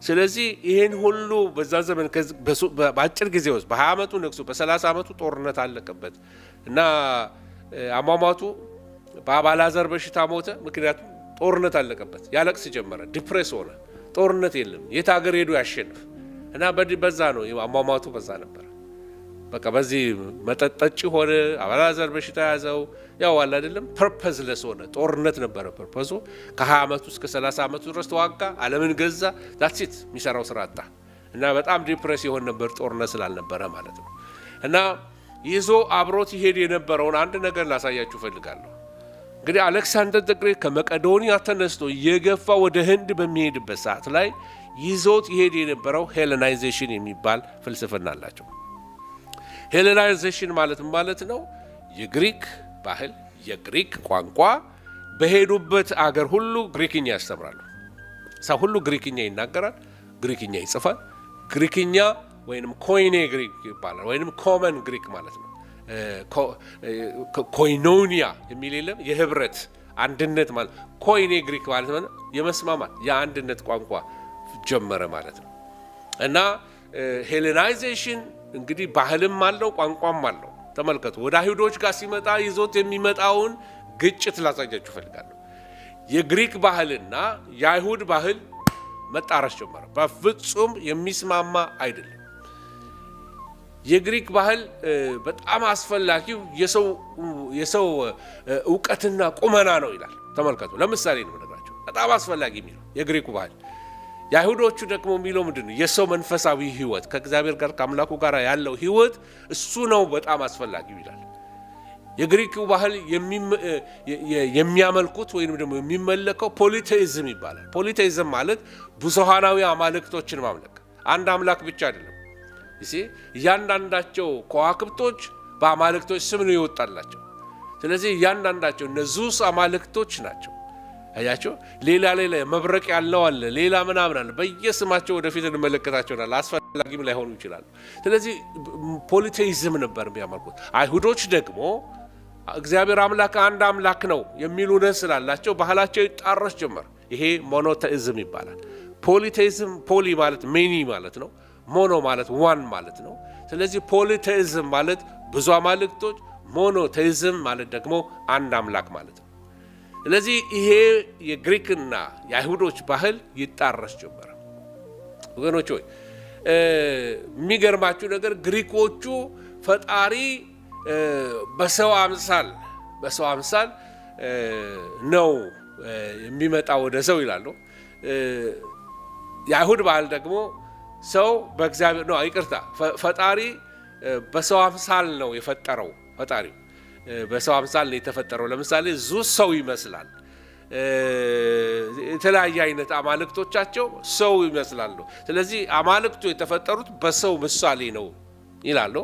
ስለዚህ ይሄን ሁሉ በዛ ዘመን በአጭር ጊዜ ውስጥ በ20 አመቱ ነግሶ በ30 አመቱ ጦርነት አለቀበት እና አሟሟቱ በአባላዘር በሽታ ሞተ። ምክንያቱም ጦርነት አለቀበት። ያለቅስ ጀመረ። ዲፕሬስ ሆነ። ጦርነት የለም የት ሀገር ሄዶ ያሸንፍ እና በዛ ነው አሟሟቱ በዛ ነበር። በቃ በዚህ መጠጠጭ ሆነ። አባላዘር በሽታ ያዘው። ያው አለ አይደለም ፐርፐዝለስ ሆነ። ጦርነት ነበረ ፐርፐዙ። ከ20 አመቱ እስከ 30 አመቱ ድረስ ተዋጋ። ዓለምን ገዛ። ዳትስ ኢት የሚሰራው ስራ አጣ እና በጣም ዲፕሬስ ይሆን ነበር ጦርነት ስላልነበረ ማለት ነው። እና ይዞ አብሮት ይሄድ የነበረውን አንድ ነገር ላሳያችሁ ፈልጋለሁ። እንግዲህ አሌክሳንደር ዘ ግሬት ከመቄዶንያ ተነስቶ እየገፋ ወደ ህንድ በሚሄድበት ሰዓት ላይ ይዞት ይሄድ የነበረው ሄሌናይዜሽን የሚባል ፍልስፍና አላቸው። ሄሌናይዜሽን ማለት ነው የግሪክ ባህል የግሪክ ቋንቋ በሄዱበት አገር ሁሉ ግሪክኛ ያስተምራሉ። ሰው ሁሉ ግሪክኛ ይናገራል፣ ግሪክኛ ይጽፋል። ግሪክኛ ወይንም ኮይኔ ግሪክ ይባላል ወይንም ኮመን ግሪክ ማለት ነው። ኮይኖኒያ የሚል የለም የህብረት አንድነት ማለት ኮይኔ ግሪክ ማለት ነው የመስማማት የአንድነት ቋንቋ ጀመረ ማለት ነው። እና ሄሌናይዜሽን እንግዲህ ባህልም አለው ቋንቋም አለው። ተመልከቱ ወደ አይሁዶች ጋር ሲመጣ ይዞት የሚመጣውን ግጭት ላሳያችሁ ፈልጋለሁ። የግሪክ ባህልና የአይሁድ ባህል መጣረስ ጀመረ። በፍጹም የሚስማማ አይደለም። የግሪክ ባህል በጣም አስፈላጊው የሰው ዕውቀትና ቁመና ነው ይላል። ተመልከቱ ለምሳሌ ነው ነገራቸው በጣም አስፈላጊ የሚለው የግሪኩ ባህል። የአይሁዶቹ ደግሞ የሚለው ምንድነው? የሰው መንፈሳዊ ህይወት ከእግዚአብሔር ጋር ከአምላኩ ጋር ያለው ህይወት እሱ ነው በጣም አስፈላጊው ይላል። የግሪኩ ባህል የሚያመልኩት ወይንም ደግሞ የሚመለከው ፖሊቴይዝም ይባላል። ፖሊቴይዝም ማለት ብዙሃናዊ አማልክቶችን ማምለክ፣ አንድ አምላክ ብቻ አይደለም። እያንዳንዳቸው ከዋክብቶች በአማልክቶች ስም ነው ይወጣላቸው። ስለዚህ እያንዳንዳቸው እነዚህስ አማልክቶች ናቸው። አያቸው ሌላ መብረቅ ያለው አለ፣ ሌላ ምናምን አለ። በየስማቸው ወደፊት እንመለከታቸውናል። አስፈላጊም ላይሆኑ ይችላሉ። ስለዚህ ፖሊቴይዝም ነበር የሚያመልኩት። አይሁዶች ደግሞ እግዚአብሔር አምላክ አንድ አምላክ ነው የሚሉ እምነት ስላላቸው ባህላቸው ይጣረስ ጀመር። ይሄ ሞኖቴይዝም ይባላል። ፖሊቴይዝም ፖሊ ማለት ሜኒ ማለት ነው። ሞኖ ማለት ዋን ማለት ነው። ስለዚህ ፖሊቴይዝም ማለት ብዙ አማልክቶች፣ ሞኖቴይዝም ማለት ደግሞ አንድ አምላክ ማለት ነው። ስለዚህ ይሄ የግሪክና የአይሁዶች ባህል ይጣረስ ጀመረ። ወገኖች ሆይ የሚገርማችሁ ነገር ግሪኮቹ ፈጣሪ በሰው አምሳል ነው የሚመጣ ወደ ሰው ይላሉ። የአይሁድ ባህል ደግሞ ሰው በእግዚአብሔር ነው ፈጣሪ በሰው አምሳል ነው የፈጠረው። ፈጣሪ በሰው አምሳል ነው የተፈጠረው። ለምሳሌ ዙስ ሰው ይመስላል። የተለያየ አይነት አማልክቶቻቸው ሰው ይመስላሉ። ስለዚህ አማልክቱ የተፈጠሩት በሰው ምሳሌ ነው ይላሉ።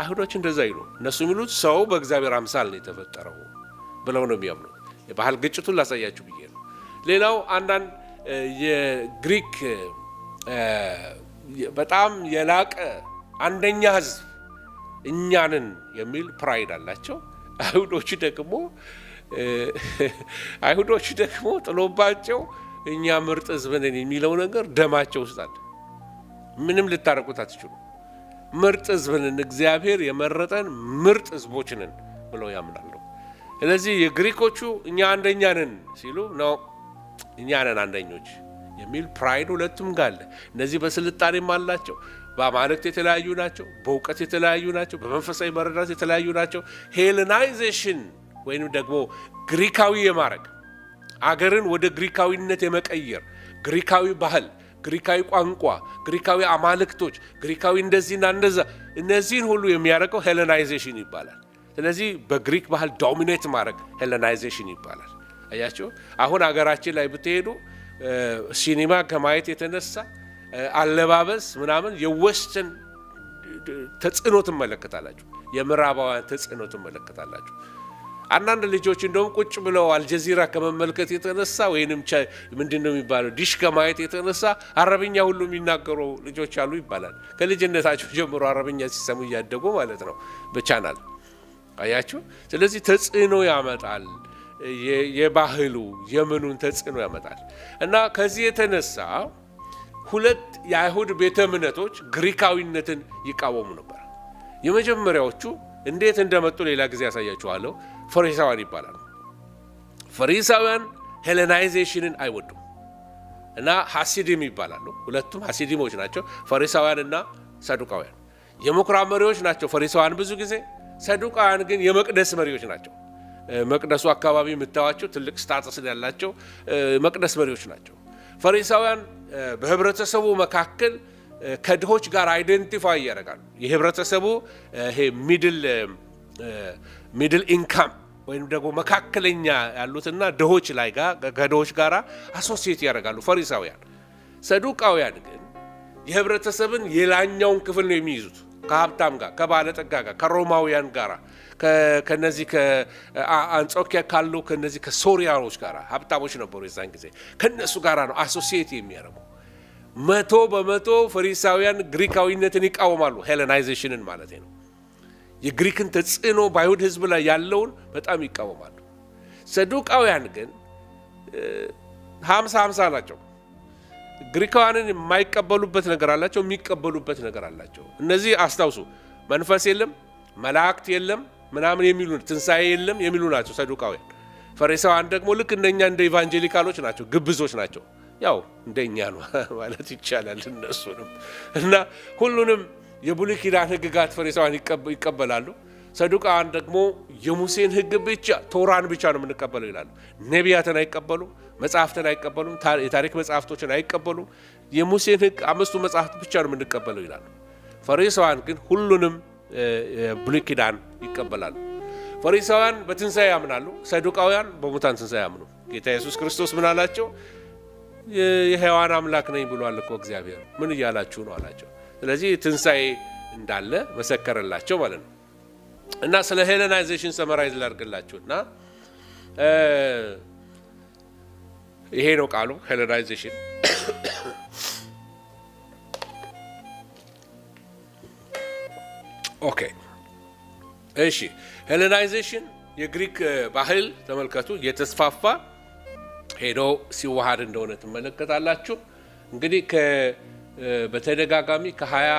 አይሁዶች እንደዛ ይሉ። እነሱ የሚሉት ሰው በእግዚአብሔር አምሳል ነው የተፈጠረው ብለው ነው የሚያምኑት። የባህል ግጭቱን ላሳያችሁ ብዬ ነው። ሌላው አንዳንድ የግሪክ በጣም የላቀ አንደኛ ህዝብ እኛ ነን የሚል ፕራይድ አላቸው። አይሁዶች ደግሞ ጥሎባቸው እኛ ምርጥ ህዝብ ነን የሚለው ነገር ደማቸው ውስጥ አለ። ምንም ልታረቁት አትችሉ። ምርጥ ህዝብ ነን፣ እግዚአብሔር የመረጠን ምርጥ ህዝቦች ነን ብለው ያምናሉ። ስለዚህ የግሪኮቹ እኛ አንደኛ ነን ሲሉ ነው እኛ ነን አንደኞች የሚል ፕራይድ ሁለቱም ጋር አለ። እነዚህ በስልጣኔም አላቸው፣ በአማልክት የተለያዩ ናቸው፣ በእውቀት የተለያዩ ናቸው፣ በመንፈሳዊ መረዳት የተለያዩ ናቸው። ሄለናይዜሽን ወይም ደግሞ ግሪካዊ የማድረግ አገርን ወደ ግሪካዊነት የመቀየር ግሪካዊ ባህል፣ ግሪካዊ ቋንቋ፣ ግሪካዊ አማልክቶች፣ ግሪካዊ እንደዚህና እንደዛ እነዚህን ሁሉ የሚያደርገው ሄለናይዜሽን ይባላል። ስለዚህ በግሪክ ባህል ዶሚኔት ማድረግ ሄለናይዜሽን ይባላል። አያችሁ አሁን አገራችን ላይ ብትሄዱ ሲኒማ ከማየት የተነሳ አለባበስ ምናምን የዌስተርን ተጽዕኖ ትመለከታላችሁ፣ የምዕራባውያን ተጽዕኖ ትመለከታላችሁ። አንዳንድ ልጆች እንደውም ቁጭ ብለው አልጀዚራ ከመመልከት የተነሳ ወይንም ምንድነው የሚባለው ዲሽ ከማየት የተነሳ አረብኛ ሁሉ የሚናገሩ ልጆች አሉ ይባላል። ከልጅነታቸው ጀምሮ አረብኛ ሲሰሙ እያደጉ ማለት ነው በቻናል አያችሁ። ስለዚህ ተጽዕኖ ያመጣል፣ የባህሉ የምኑን ተጽዕኖ ያመጣል። እና ከዚህ የተነሳ ሁለት የአይሁድ ቤተ እምነቶች ግሪካዊነትን ይቃወሙ ነበር። የመጀመሪያዎቹ እንዴት እንደመጡ ሌላ ጊዜ ያሳያችኋለሁ። ፈሪሳውያን ይባላሉ። ፈሪሳውያን ሄለናይዜሽንን አይወዱም እና ሐሲዲም ይባላሉ። ሁለቱም ሐሲዲሞች ናቸው፣ ፈሪሳውያንና ሰዱቃውያን። የምኩራብ መሪዎች ናቸው ፈሪሳውያን ብዙ ጊዜ፣ ሰዱቃውያን ግን የመቅደስ መሪዎች ናቸው። መቅደሱ አካባቢ የምታዩዋቸው ትልቅ ስታተስ ያላቸው መቅደስ መሪዎች ናቸው። ፈሪሳውያን በህብረተሰቡ መካከል ከድሆች ጋር አይደንቲፋይ ያደርጋሉ። የህብረተሰቡ ይሄ ሚድል ኢንካም ወይም ደግሞ መካከለኛ ያሉትና ድሆች ላይ ከድሆች ጋር አሶሲየት ያደርጋሉ ፈሪሳውያን። ሰዱቃውያን ግን የህብረተሰብን የላኛውን ክፍል ነው የሚይዙት፣ ከሀብታም ጋር፣ ከባለጠጋ ጋር፣ ከሮማውያን ጋር፣ ከነዚህ ከአንጾኪያ ካሉ ከነዚህ ከሶሪያኖች ጋር ሀብታሞች ነበሩ የዛን ጊዜ፣ ከነሱ ጋር ነው አሶሲየት የሚያደርጉ። 100% ፈሪሳውያን ግሪካዊነትን ይቃወማሉ፣ ሄለናይዜሽንን ማለት ነው። የግሪክን ተጽዕኖ በአይሁድ ህዝብ ላይ ያለውን በጣም ይቃወማሉ። ሰዱቃውያን ግን 50-50 ናቸው። ግሪካውያንን የማይቀበሉበት ነገር አላቸው፣ የሚቀበሉበት ነገር አላቸው። እነዚህ አስታውሱ፣ መንፈስ የለም፣ መላእክት የለም ምናምን የሚሉ፣ ትንሣኤ የለም የሚሉ ናቸው ሰዱቃውያን። ፈሪሳውያን ደግሞ ልክ እንደኛ እንደ ኢቫንጀሊካሎች ናቸው፣ ግብዞች ናቸው። ያው እንደኛ ነው ማለት ይቻላል እነሱንም። እና ሁሉንም የብሉይ ኪዳን ህግጋት ፈሪሳውያን ይቀበላሉ። ሰዱቃውያን ደግሞ የሙሴን ህግ ብቻ ቶራን ብቻ ነው የምንቀበለው ይላሉ። ነቢያትን አይቀበሉም፣ መጽሐፍትን አይቀበሉም፣ የታሪክ መጽሐፍቶችን አይቀበሉም። የሙሴን ህግ 5ቱ መጽሐፍት ብቻ ነው የምንቀበለው ይላሉ። ፈሪሳውያን ግን ሁሉንም ብሉይ ኪዳን ይቀበላሉ። ፈሪሳውያን በትንሣኤ ያምናሉ፣ ሰዱቃውያን በሙታን ትንሣኤ ያምኑ። ጌታ ኢየሱስ ክርስቶስ ምን አላቸው? የሕያዋን አምላክ ነኝ ብሏል እኮ እግዚአብሔር፣ ምን እያላችሁ ነው አላቸው። ስለዚህ ትንሣኤ እንዳለ መሰከረላቸው ማለት ነው። እና ስለ ሄለናይዜሽን ሰመራይዝ ላድርግላችሁና ይሄ ነው ቃሉ ሄለናይዜሽን። ኦኬ እሺ፣ ሄለናይዜሽን የግሪክ ባህል ተመልከቱ፣ የተስፋፋ ሄዶ ሲዋሃድ እንደሆነ ትመለከታላችሁ። እንግዲህ በተደጋጋሚ ከ20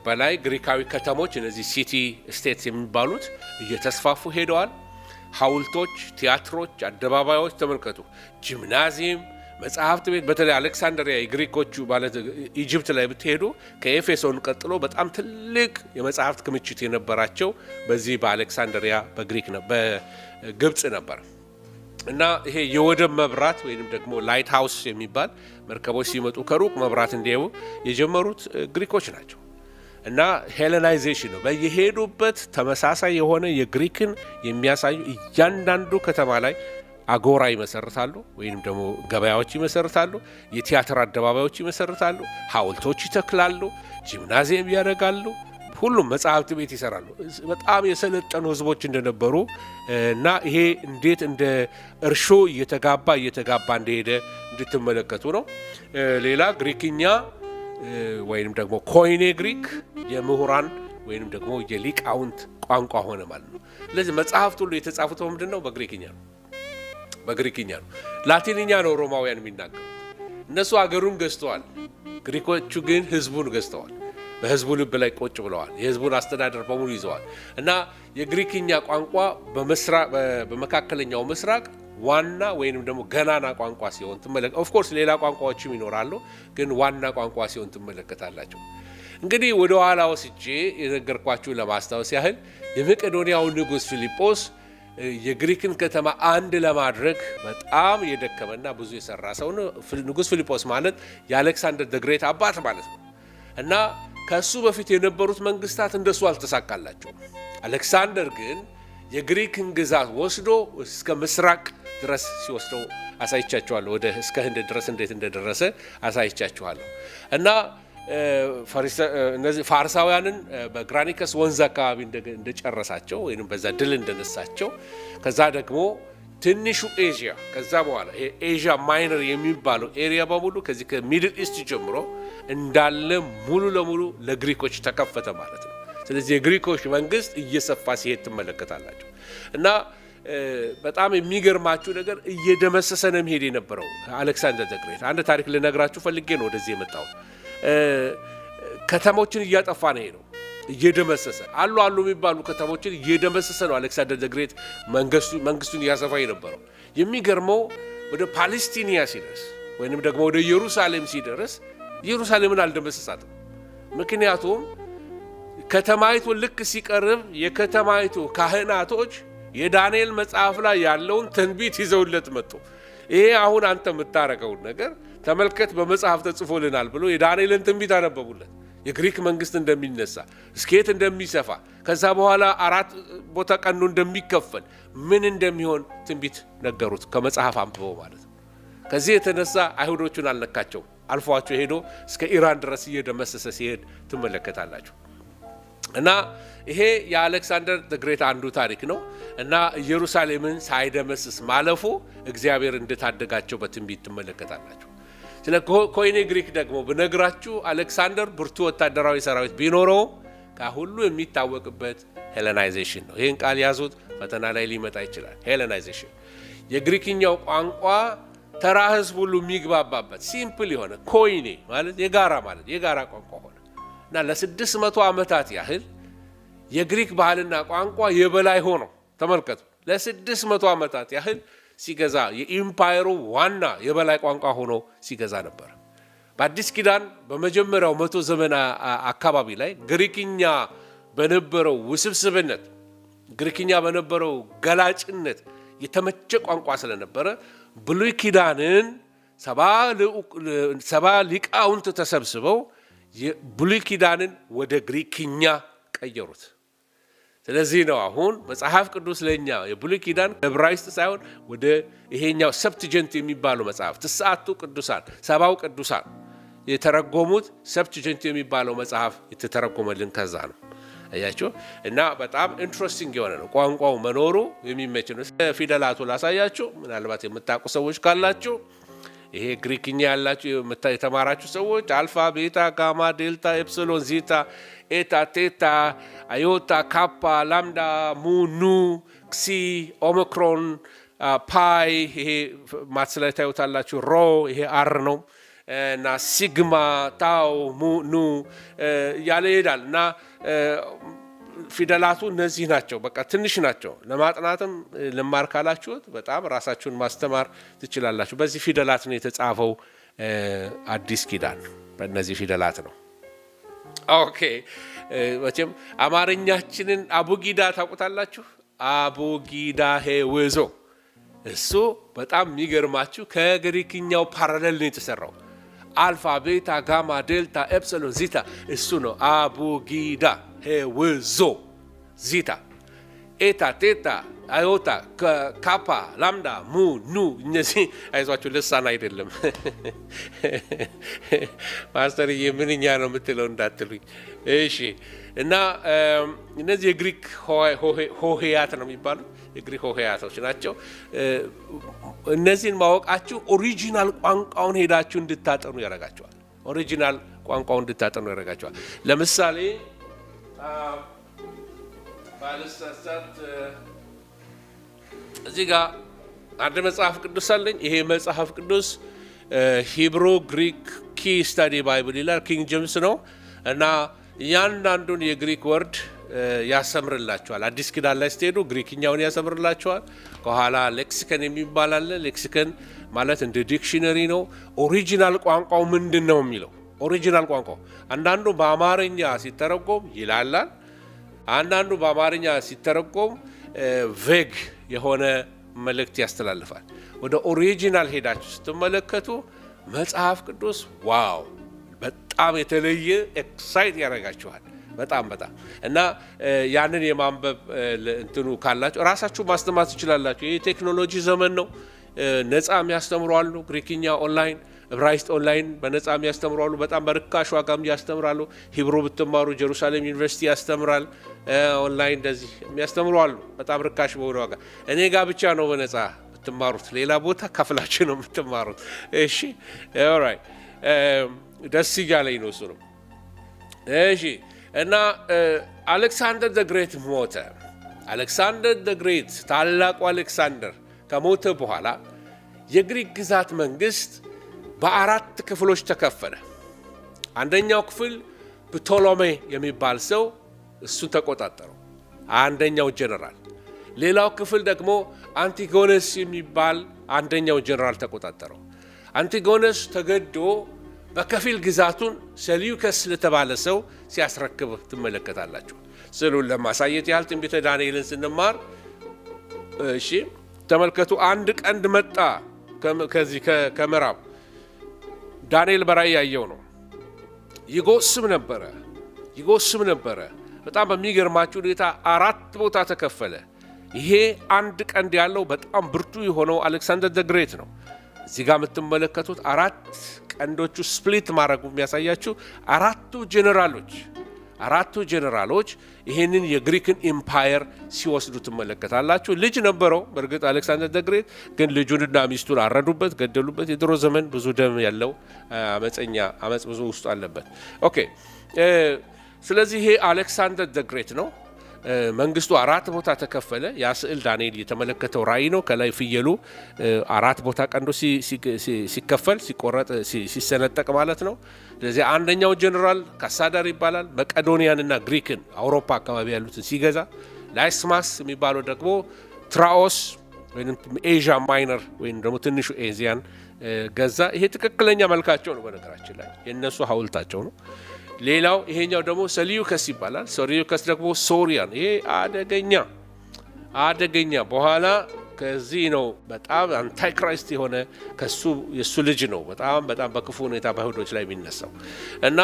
በላይ ግሪካዊ ከተሞች እነዚህ ሲቲ ስቴትስ የሚባሉት እየተስፋፉ ሄደዋል። ሐውልቶች፣ ቲያትሮች፣ አደባባዮች ተመልከቱ፣ ጂምናዚየም፣ መጽሐፍት ቤት። በተለይ አሌክሳንድሪያ የግሪኮቹ ማለት ኢጅፕት ላይ ብትሄዱ ከኤፌሶን ቀጥሎ በጣም ትልቅ የመጽሐፍት ክምችት የነበራቸው በዚህ በአሌክሳንድሪያ በግብጽ ነበር። እና ይሄ የወደብ መብራት ወይንም ደግሞ ላይት ሃውስ የሚባል መርከቦች ሲመጡ ከሩቅ መብራት እንዲያዩ የጀመሩት ግሪኮች ናቸው። እና ሄለናይዜሽን ነው። በየሄዱበት ተመሳሳይ የሆነ የግሪክን የሚያሳዩ እያንዳንዱ ከተማ ላይ አጎራ ይመሰርታሉ፣ ወይንም ደግሞ ገበያዎች ይመሰርታሉ፣ የቲያትር አደባባዮች ይመሰርታሉ፣ ሐውልቶች ይተክላሉ፣ ጂምናዚየም ያደርጋሉ፣ ሁሉም መጽሐፍት ቤት ይሰራሉ። በጣም የሰለጠኑ ህዝቦች እንደነበሩ እና ይሄ እንዴት እንደ እርሾ እየተጋባ እንደሄደ እንድትመለከቱ ነው። ሌላ ግሪክኛ ወይንም ደግሞ ኮይኔ ግሪክ የምሁራን ወይንም ደግሞ የሊቃውንት ቋንቋ ሆነ ማለት ነው። ስለዚህ መጽሐፍት ሁሉ የተጻፉት ምንድነው? በግሪክኛ ነው። ላቲንኛ ነው ሮማውያን የሚናገሩት። እነሱ አገሩን ገዝተዋል፣ ግሪኮቹ ግን ህዝቡን ገዝተዋል። በህዝቡ ልብ ላይ ቁጭ ብለዋል። የህዝቡን አስተዳደር በሙሉ ይዘዋል። እና የግሪክኛ ቋንቋ በመካከለኛው ምስራቅ ዋና ወይንም ደግሞ ገናና ቋንቋ ሲሆን ኦፍ ኮርስ ሌላ ቋንቋዎችም ይኖራሉ፣ ግን ዋና ቋንቋ ሲሆን ትመለከታላችሁ። እንግዲህ ወደ ኋላ ወስጄ የነገርኳችሁ ለማስታወስ ያህል የመቄዶንያው ንጉስ ፊልጶስ የግሪክን ከተማ አንድ ለማድረግ በጣም የደከመና ብዙ የሰራ ሰው ነው። ንጉስ ፊልጶስ ማለት የአሌክሳንደር ዘ ግሬት አባት ማለት ነው። እና ከሱ በፊት የነበሩት መንግስታት እንደሱ አልተሳካላቸውም። አሌክሳንደር ግን የግሪክን ግዛት ወስዶ እስከ ምስራቅ ድረስ ሲወስደው አሳይቻችኋለሁ። ወደ እስከ ህንድ ድረስ እንዴት እንደደረሰ አሳይቻችኋለሁ። እና እነዚህ ፋርሳውያንን በግራኒከስ ወንዝ አካባቢ እንደጨረሳቸው ወይም በዛ ድል እንደነሳቸው ከዛ ደግሞ ትንሹ ኤዥያ ከዛ በኋላ ኤዥያ ማይነር የሚባለው ኤሪያ በሙሉ ከዚህ ከሚድል ኢስት ጀምሮ እንዳለ ሙሉ ለሙሉ ለግሪኮች ተከፈተ ማለት ነው። ስለዚህ የግሪኮች መንግስት እየሰፋ ሲሄድ ትመለከታላችሁ። እና በጣም የሚገርማችሁ ነገር እየደመሰሰ ነው የሚሄድ የነበረው አሌክሳንደር ዘ ግሬት። አንድ ታሪክ ልነግራችሁ ፈልጌ ነው ወደዚህ የመጣው። ከተሞችን እያጠፋ ነው ሄደው እየደመሰሰ አሉ የሚባሉ ከተሞችን እየደመሰሰ ነው አሌክሳንደር ዘ ግሬት መንግስቱን እያሰፋ የነበረው። የሚገርመው ወደ ፓሌስቲኒያ ሲደርስ ወይንም ደግሞ ወደ ኢየሩሳሌም ሲደርስ ኢየሩሳሌምን አልደመሰሳትም። ምክንያቱም ከተማይቱ ልክ ሲቀርብ የከተማይቱ ካህናቶች የዳንኤል መጽሐፍ ላይ ያለውን ትንቢት ይዘውለት መጡ። ይሄ አሁን አንተ የምታረገውን ነገር ተመልከት በመጽሐፍ ተጽፎልናል ብሎ የዳንኤልን ትንቢት አነበቡለት። የግሪክ መንግስት እንደሚነሳ እስከየት እንደሚሰፋ ከዛ በኋላ 4 ቦታ ቀኑ እንደሚከፈል ምን እንደሚሆን ትንቢት ነገሩት ከመጽሐፍ አንብበው ማለት ነው። ከዚህ የተነሳ አይሁዶቹን አልነካቸው፣ አልፏቸው ሄዶ እስከ ኢራን ድረስ እየደመሰሰ ሲሄድ ትመለከታላችሁ። እና ይሄ የአሌክሳንደር ዘ ግሬት አንዱ ታሪክ ነው። እና ኢየሩሳሌምን ሳይደመስስ ማለፉ እግዚአብሔር እንደታደጋቸው በትንቢት ትመለከታላችሁ። ስለ ኮይኔ ግሪክ ደግሞ ብነግራችሁ አሌክሳንደር ብርቱ ወታደራዊ ሰራዊት ቢኖረውም ከሁሉ የሚታወቅበት ሄሌናይዜሽን ነው። ይህን ቃል ያዙት፣ ፈተና ላይ ሊመጣ ይችላል። ሄሌናይዜሽን የግሪክኛው ቋንቋ ተራ ህዝብ ሁሉ የሚግባባበት ሲምፕል የሆነ ኮይኔ ማለት የጋራ ቋንቋ ሆነ እና ለ600 ዓመታት ያህል የግሪክ ባህልና ቋንቋ የበላይ ሆኖ ተመልከቱ። ለ600 ዓመታት ያህል ሲገዛ የኢምፓየሩ ዋና የበላይ ቋንቋ ሆኖ ሲገዛ ነበር። በአዲስ ኪዳን በመጀመሪያው 100 ዘመን አካባቢ ላይ ግሪክኛ በነበረው ውስብስብነት፣ ግሪክኛ በነበረው ገላጭነት የተመቸ ቋንቋ ስለነበረ ብሉይ ኪዳንን 70 ሊቃውንት ተሰብስበው የብሉይ ኪዳንን ወደ ግሪክኛ ቀየሩት። ስለዚህ ነው አሁን መጽሐፍ ቅዱስ ለኛ የብሉይ ኪዳን ዕብራይስጥ ሳይሆን ወደ ይሄኛው ሰብትጀንት የሚባለው መጽሐፍ ትስዓቱ ቅዱሳን 70 ቅዱሳን የተረጎሙት ሰብትጀንት የሚባለው መጽሐፍ የተተረጎመልን ከዛ ነው። አያችሁ። እና በጣም ኢንትረስቲንግ የሆነ ነው ቋንቋው መኖሩ የሚመች ነው። ፊደላቱ ላሳያችሁ፣ ምናልባት የምታውቁ ሰዎች ካላችሁ ይሄ ግሪክኛ ያላችሁ የተማራችሁ ሰዎች አልፋ፣ ቤታ፣ ጋማ፣ ዴልታ፣ ኤፕሲሎን፣ ዚታ፣ ኤታ፣ ቴታ፣ አዮታ፣ ካፓ፣ ላምዳ፣ ሙ፣ ኑ፣ ክሲ፣ ኦሚክሮን፣ ፓይ ይሄ ማትስ ላይ ታዩታላችሁ። ሮ ይሄ አር ነው እና ሲግማ፣ ታው፣ ሙ፣ ኑ እያለ ይሄዳል። እና ፊደላቱ እነዚህ ናቸው። በቃ ትንሽ ናቸው። ለማጥናትም ልማር ካላችሁት በጣም ራሳችሁን ማስተማር ትችላላችሁ። በዚህ ፊደላት ነው የተጻፈው አዲስ ኪዳን፣ በእነዚህ ፊደላት ነው። ኦኬ መቼም አማርኛችንን አቡጊዳ ታውቁታላችሁ። አቡጊዳ ሄውዞ እሱ በጣም የሚገርማችሁ ከግሪክኛው ፓራሌል ነው የተሰራው። አልፋ፣ ቤታ፣ ጋማ፣ ዴልታ፣ ኤፕሲሎን፣ ዚታ እሱ ነው አቡጊዳ ሄውዞ ዚታ፣ ኤታ፣ ቴታ፣ አዮታ፣ ካፓ፣ ላምዳ፣ ሙ፣ ኑ እነዚህ አይዟችሁ ልሳን አይደለም። ማስተርዬ ምንኛ ነው የምትለው እንዳትሉኝ እሺ። እና እነዚህ የግሪክ ሆሄያት ነው የሚባሉት፣ የግሪክ ሆሄያቶች ናቸው። እነዚህን ማወቃችሁ ኦሪጂናል ቋንቋውን ሄዳችሁ እንድታጠኑ ያደርጋችኋል። ኦሪጂናል ቋንቋውን እንድታጠኑ ያደርጋቸዋል። ለምሳሌ ባለሳሳት እዚህ ጋር አንድ መጽሐፍ ቅዱስ አለኝ። ይሄ መጽሐፍ ቅዱስ ሂብሩ ግሪክ ኪ ስታዲ ባይብል ይላል። ኪንግ ጄምስ ነው እና እያንዳንዱን የግሪክ ወርድ ያሰምርላቸዋል። አዲስ ኪዳን ላይ ስትሄዱ ግሪክኛውን ያሰምርላቸዋል። ከኋላ ሌክሲከን የሚባል አለ። ሌክሲከን ማለት እንደ ዲክሽነሪ ነው። ኦሪጂናል ቋንቋው ምንድን ነው የሚለው ኦሪጂናል ቋንቋው አንዳንዱ በአማርኛ ሲተረጎም ይላላል፣ አንዳንዱ በአማርኛ ሲተረጎም ቬግ የሆነ መልእክት ያስተላልፋል። ወደ ኦሪጂናል ሄዳችሁ ስትመለከቱ መጽሐፍ ቅዱስ ዋው በጣም የተለየ ኤክሳይት ያደርጋችኋል። በጣም እና ያንን የማንበብ እንትኑ ካላችሁ ራሳችሁ ማስተማር ትችላላችሁ። ይሄ ቴክኖሎጂ ዘመን ነው። ነፃ የሚያስተምሩ አሉ። ግሪክኛ ኦንላይን፣ ዕብራይስጥ ኦንላይን በነፃ የሚያስተምሩ አሉ። በጣም በርካሽ ዋጋም ያስተምራሉ። ሂብሩ ብትማሩ ጀሩሳሌም ዩኒቨርሲቲ ያስተምራል። ኦንላይን እንደዚህ የሚያስተምሩ አሉ በጣም ርካሽ በሆነ ዋጋ። እኔ ጋር ብቻ ነው በነፃ ብትማሩት፣ ሌላ ቦታ ከፍላችሁ ነው የምትማሩት። እሺ ኦልራይት፣ ደስ እያለኝ ነው እሱ ነው። እሺ እና አሌክሳንደር ዘ ግሬት ሞተ። አሌክሳንደር ዘ ግሬት ታላቁ አሌክሳንደር ከሞተ በኋላ የግሪክ ግዛት መንግስት በአራት ክፍሎች ተከፈለ። አንደኛው ክፍል ፕቶሎሜ የሚባል ሰው እሱን ተቆጣጠረው፣ አንደኛው ጀነራል። ሌላው ክፍል ደግሞ አንቲጎነስ የሚባል አንደኛው ጀነራል ተቆጣጠረው። አንቲጎነስ ተገዶ በከፊል ግዛቱን ሰልዩከስ ለተባለ ሰው ሲያስረክብ ትመለከታላችሁ። ስዕሉን ለማሳየት ያህል ትንቢተ ዳንኤልን ስንማር እሺ ተመልከቱ። አንድ ቀንድ መጣ ከዚህ ከምዕራብ። ዳንኤል በራእይ ያየው ነው። ይጎስም ነበረ። በጣም በሚገርማችሁ ሁኔታ አራት ቦታ ተከፈለ። ይሄ አንድ ቀንድ ያለው በጣም ብርቱ የሆነው አሌክሳንደር ዘ ግሬት ነው። እዚህ ጋር የምትመለከቱት አራት ቀንዶቹ ስፕሊት ማድረጉ የሚያሳያችሁ አራቱ ጀነራሎች ይሄንን የግሪክን ኢምፓየር ሲወስዱ ትመለከታላችሁ። ልጅ ነበረው በእርግጥ አሌክሳንደር ዘ ግሬት፣ ግን ልጁንና ሚስቱን አረዱበት፣ ገደሉበት። የድሮ ዘመን ብዙ ደም ያለው አመፅ ብዙ ውስጡ አለበት። ኦኬ ስለዚህ ይሄ አሌክሳንደር ዘ ግሬት ነው። መንግስቱ አራት ቦታ ተከፈለ። ያ ስዕል ዳንኤል የተመለከተው ራእይ ነው። ከላይ ፍየሉ አራት ቦታ ቀንዶ ሲከፈል ሲቆረጥ ሲሰነጠቅ ማለት ነው። ስለዚህ አንደኛው ጀነራል ካሳዳር ይባላል። መቄዶኒያንና ግሪክን አውሮፓ አካባቢ ያሉትን ሲገዛ፣ ላይስማስ የሚባለው ደግሞ ትራኦስ ወይም ኤዥያ ማይነር ወይም ደግሞ ትንሹ ኤዚያን ገዛ። ይሄ ትክክለኛ መልካቸው ነው። በነገራችን ላይ የእነሱ ሐውልታቸው ነው። ሌላው ይሄኛው ደግሞ ሰልዩከስ ይባላል። ሰልዩከስ ደግሞ ሶሪያን። ይሄ አደገኛ በኋላ ከዚህ ነው በጣም አንታይክራይስት የሆነ የሱ ልጅ ነው። በጣም በክፉ ሁኔታ በአይሁዶች ላይ የሚነሳው እና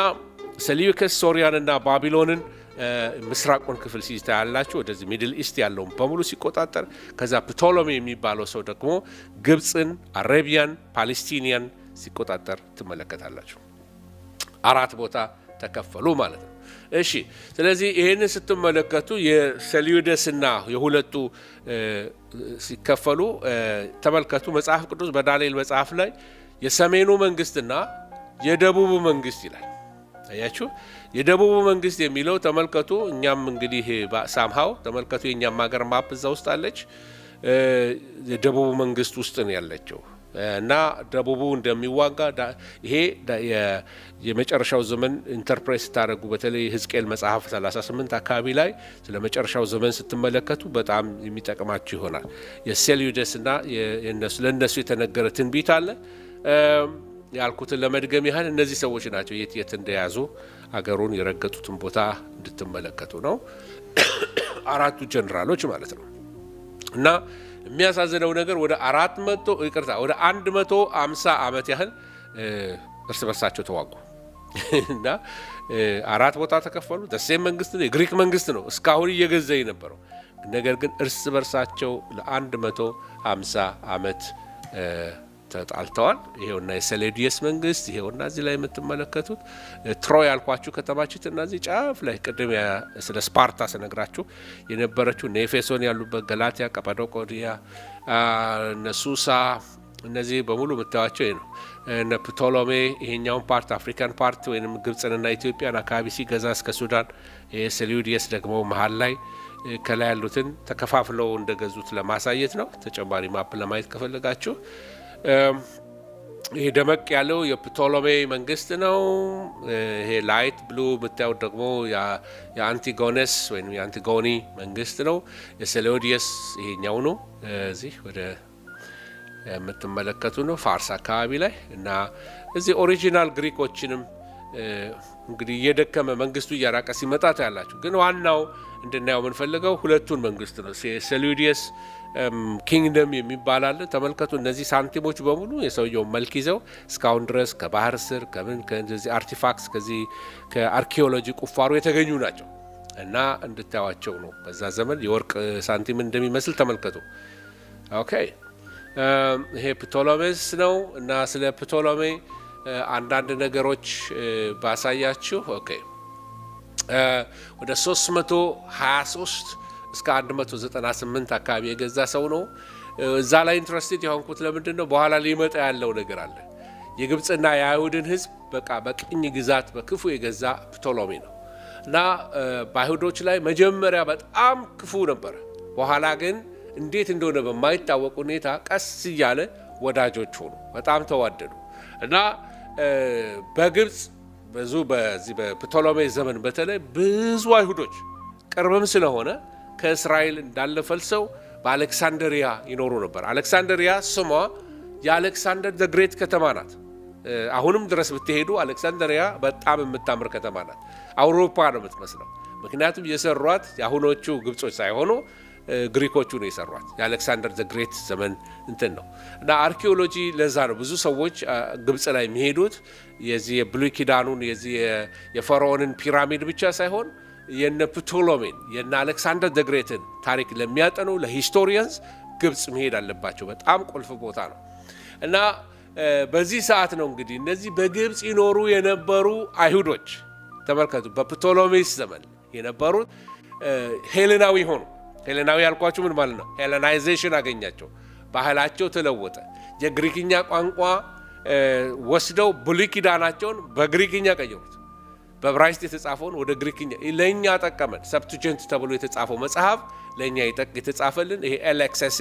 ሰልዩከስ ሶሪያንና ባቢሎንን ምስራቁን ክፍል ሲታያላችሁ ወደዚህ ሚድል ኢስት ያለውን በሙሉ ሲቆጣጠር፣ ከዛ ፕቶሎሜ የሚባለው ሰው ደግሞ ግብፅን፣ አረቢያን፣ ፓሌስቲኒያን ሲቆጣጠር ትመለከታላችሁ። አራት ቦታ ተከፈሉ ማለት ነው። እሺ ስለዚህ ይሄንን ስትመለከቱ የሰልዩደስና የሁለቱ ሲከፈሉ ተመልከቱ። መጽሐፍ ቅዱስ በዳንኤል መጽሐፍ ላይ የሰሜኑ መንግስትና የደቡቡ መንግስት ይላል። አያችሁ፣ የደቡቡ መንግስት የሚለው ተመልከቱ። እኛም እንግዲህ ሳምሃው ተመልከቱ፣ የኛም ሀገር ማፕ እዛ ውስጥ አለች። የደቡቡ መንግስት ውስጥ ነው ያለችው እና ደቡቡ እንደሚዋጋ ይሄ የመጨረሻው ዘመን ኢንተርፕሬት ስታደርጉ በተለይ ሕዝቅኤል መጽሐፍ 38 አካባቢ ላይ ስለ መጨረሻው ዘመን ስትመለከቱ በጣም የሚጠቅማችሁ ይሆናል። የሴልዩደስና ለእነሱ የተነገረ ትንቢት አለ። ያልኩትን ለመድገም ያህል እነዚህ ሰዎች ናቸው የት እንደያዙ አገሩን የረገጡትን ቦታ እንድትመለከቱ ነው። አራቱ ጀነራሎች ማለት ነው። እና የሚያሳዝነው ነገር ወደ 150 ዓመት ያህል እርስ በርሳቸው ተዋጉ እና አራት ቦታ ተከፈሉ። ደሴም መንግስት ነው፣ የግሪክ መንግስት ነው እስካሁን እየገዛ የነበረው። ነገር ግን እርስ በርሳቸው ለ150 ዓመት ተጣልተዋል። ይሄውና የሰሌዲየስ መንግስት፣ ይሄውና እዚህ ላይ የምትመለከቱት ትሮይ ያልኳችሁ ከተማችት እና እዚህ ጫፍ ላይ ቅድም ስለ ስፓርታ ስነግራችሁ የነበረችው ኤፌሶን ያሉበት፣ ገላትያ፣ ቀጳዶቅያ፣ ሱሳ፣ እነዚህ በሙሉ የምታዩቸው ነው። እነ ፕቶሎሜ ይሄኛውን ፓርት አፍሪካን ፓርት ወይንም ግብጽንና ኢትዮጵያን አካባቢ ሲገዛ እስከ ሱዳን፣ ሴሉዲየስ ደግሞ መሀል ላይ ከላይ ያሉትን ተከፋፍለው እንደገዙት ለማሳየት ነው። ተጨማሪ ማፕ ለማየት ከፈለጋችሁ ይሄ ደመቅ ያለው የፕቶሎሜ መንግስት ነው። ይሄ ላይት ብሉ የምታዩት ደግሞ የአንቲጎነስ ወይም የአንቲጎኒ መንግስት ነው። የሴሉዲየስ ይሄኛው ነው። እዚህ ወደ የምትመለከቱ ነው ፋርስ አካባቢ ላይ እና እዚህ ኦሪጂናል ግሪኮችንም እንግዲህ እየደከመ መንግስቱ እያራቀ ሲመጣ ታያላችሁ። ግን ዋናው እንድናየው የምንፈልገው ሁለቱን መንግስት ነው። ሴሉዲየስ ኪንግደም የሚባል አለ። ተመልከቱ። እነዚህ ሳንቲሞች በሙሉ የሰውየው መልክ ይዘው እስካሁን ድረስ ከባህር ስር ከዚህ አርቲፋክትስ ከዚህ ከአርኪኦሎጂ ቁፋሮ የተገኙ ናቸው እና እንድታዩዋቸው ነው። በዛ ዘመን የወርቅ ሳንቲም እንደሚመስል ተመልከቱ። ኦኬ ይሄ ፕቶሎሜስ ነው እና ስለ ፕቶሎሜ አንዳንድ ነገሮች ባሳያችሁ። ኦኬ ወደ 323 እስከ 198 አካባቢ የገዛ ሰው ነው። እዛ ላይ ኢንትረስትድ የሆንኩት ለምንድን ነው? በኋላ ሊመጣ ያለው ነገር አለ። የግብጽና የአይሁድን ህዝብ በቃ በቅኝ ግዛት በክፉ የገዛ ፕቶሎሜ ነው እና በአይሁዶች ላይ መጀመሪያ በጣም ክፉ ነበረ። በኋላ ግን እንዴት እንደሆነ በማይታወቅ ሁኔታ ቀስ እያለ ወዳጆች ሆኑ፣ በጣም ተዋደዱ እና በግብጽ ብዙ በዚህ በፕቶሎሜ ዘመን በተለይ ብዙ አይሁዶች ቅርብም ስለሆነ ከእስራኤል እንዳለ ፈልሰው በአሌክሳንድሪያ ይኖሩ ነበር። አሌክሳንድሪያ ስሟ የአሌክሳንደር ዘ ግሬት ከተማ ናት። አሁንም ድረስ ብትሄዱ አሌክሳንድሪያ በጣም የምታምር ከተማ ናት። አውሮፓ ነው የምትመስለው። ምክንያቱም የሰሯት የአሁኖቹ ግብጾች ሳይሆኑ ግሪኮቹ ነው የሰሯት። የአሌክሳንደር ዘ ግሬት ዘመን እንትን ነው እና አርኪኦሎጂ ለዛ ነው ብዙ ሰዎች ግብጽ ላይ የሚሄዱት የዚህ የብሉይ ኪዳኑን የዚህ የፈርዖንን ፒራሚድ ብቻ ሳይሆን የነ ፕቶሎሜን የነ አሌክሳንደር ዘ ግሬትን ታሪክ ለሚያጠኑ ለሂስቶሪያንስ ግብጽ መሄድ አለባቸው። በጣም ቁልፍ ቦታ ነው እና በዚህ ሰዓት ነው እንግዲህ እነዚህ በግብጽ ይኖሩ የነበሩ አይሁዶች ተመልከቱ፣ በፕቶሎሜስ ዘመን የነበሩት ሄሌናዊ ሆኑ። ሄሌናዊ ያልኳችሁ ምን ማለት ነው? ሄሌናይዜሽን አገኛቸው። ባህላቸው ተለወጠ። የግሪክኛ ቋንቋ ወስደው ብሉይ ኪዳናቸውን በግሪክኛ ቀየሩት። በዕብራይስጥ የተጻፈውን ወደ ግሪክኛ ለኛ ጠቀመን። ሰብስቲቱንት ተብሎ የተጻፈው መጽሐፍ ለኛ የተጻፈልን ይሄ ኤልኤክስኤስ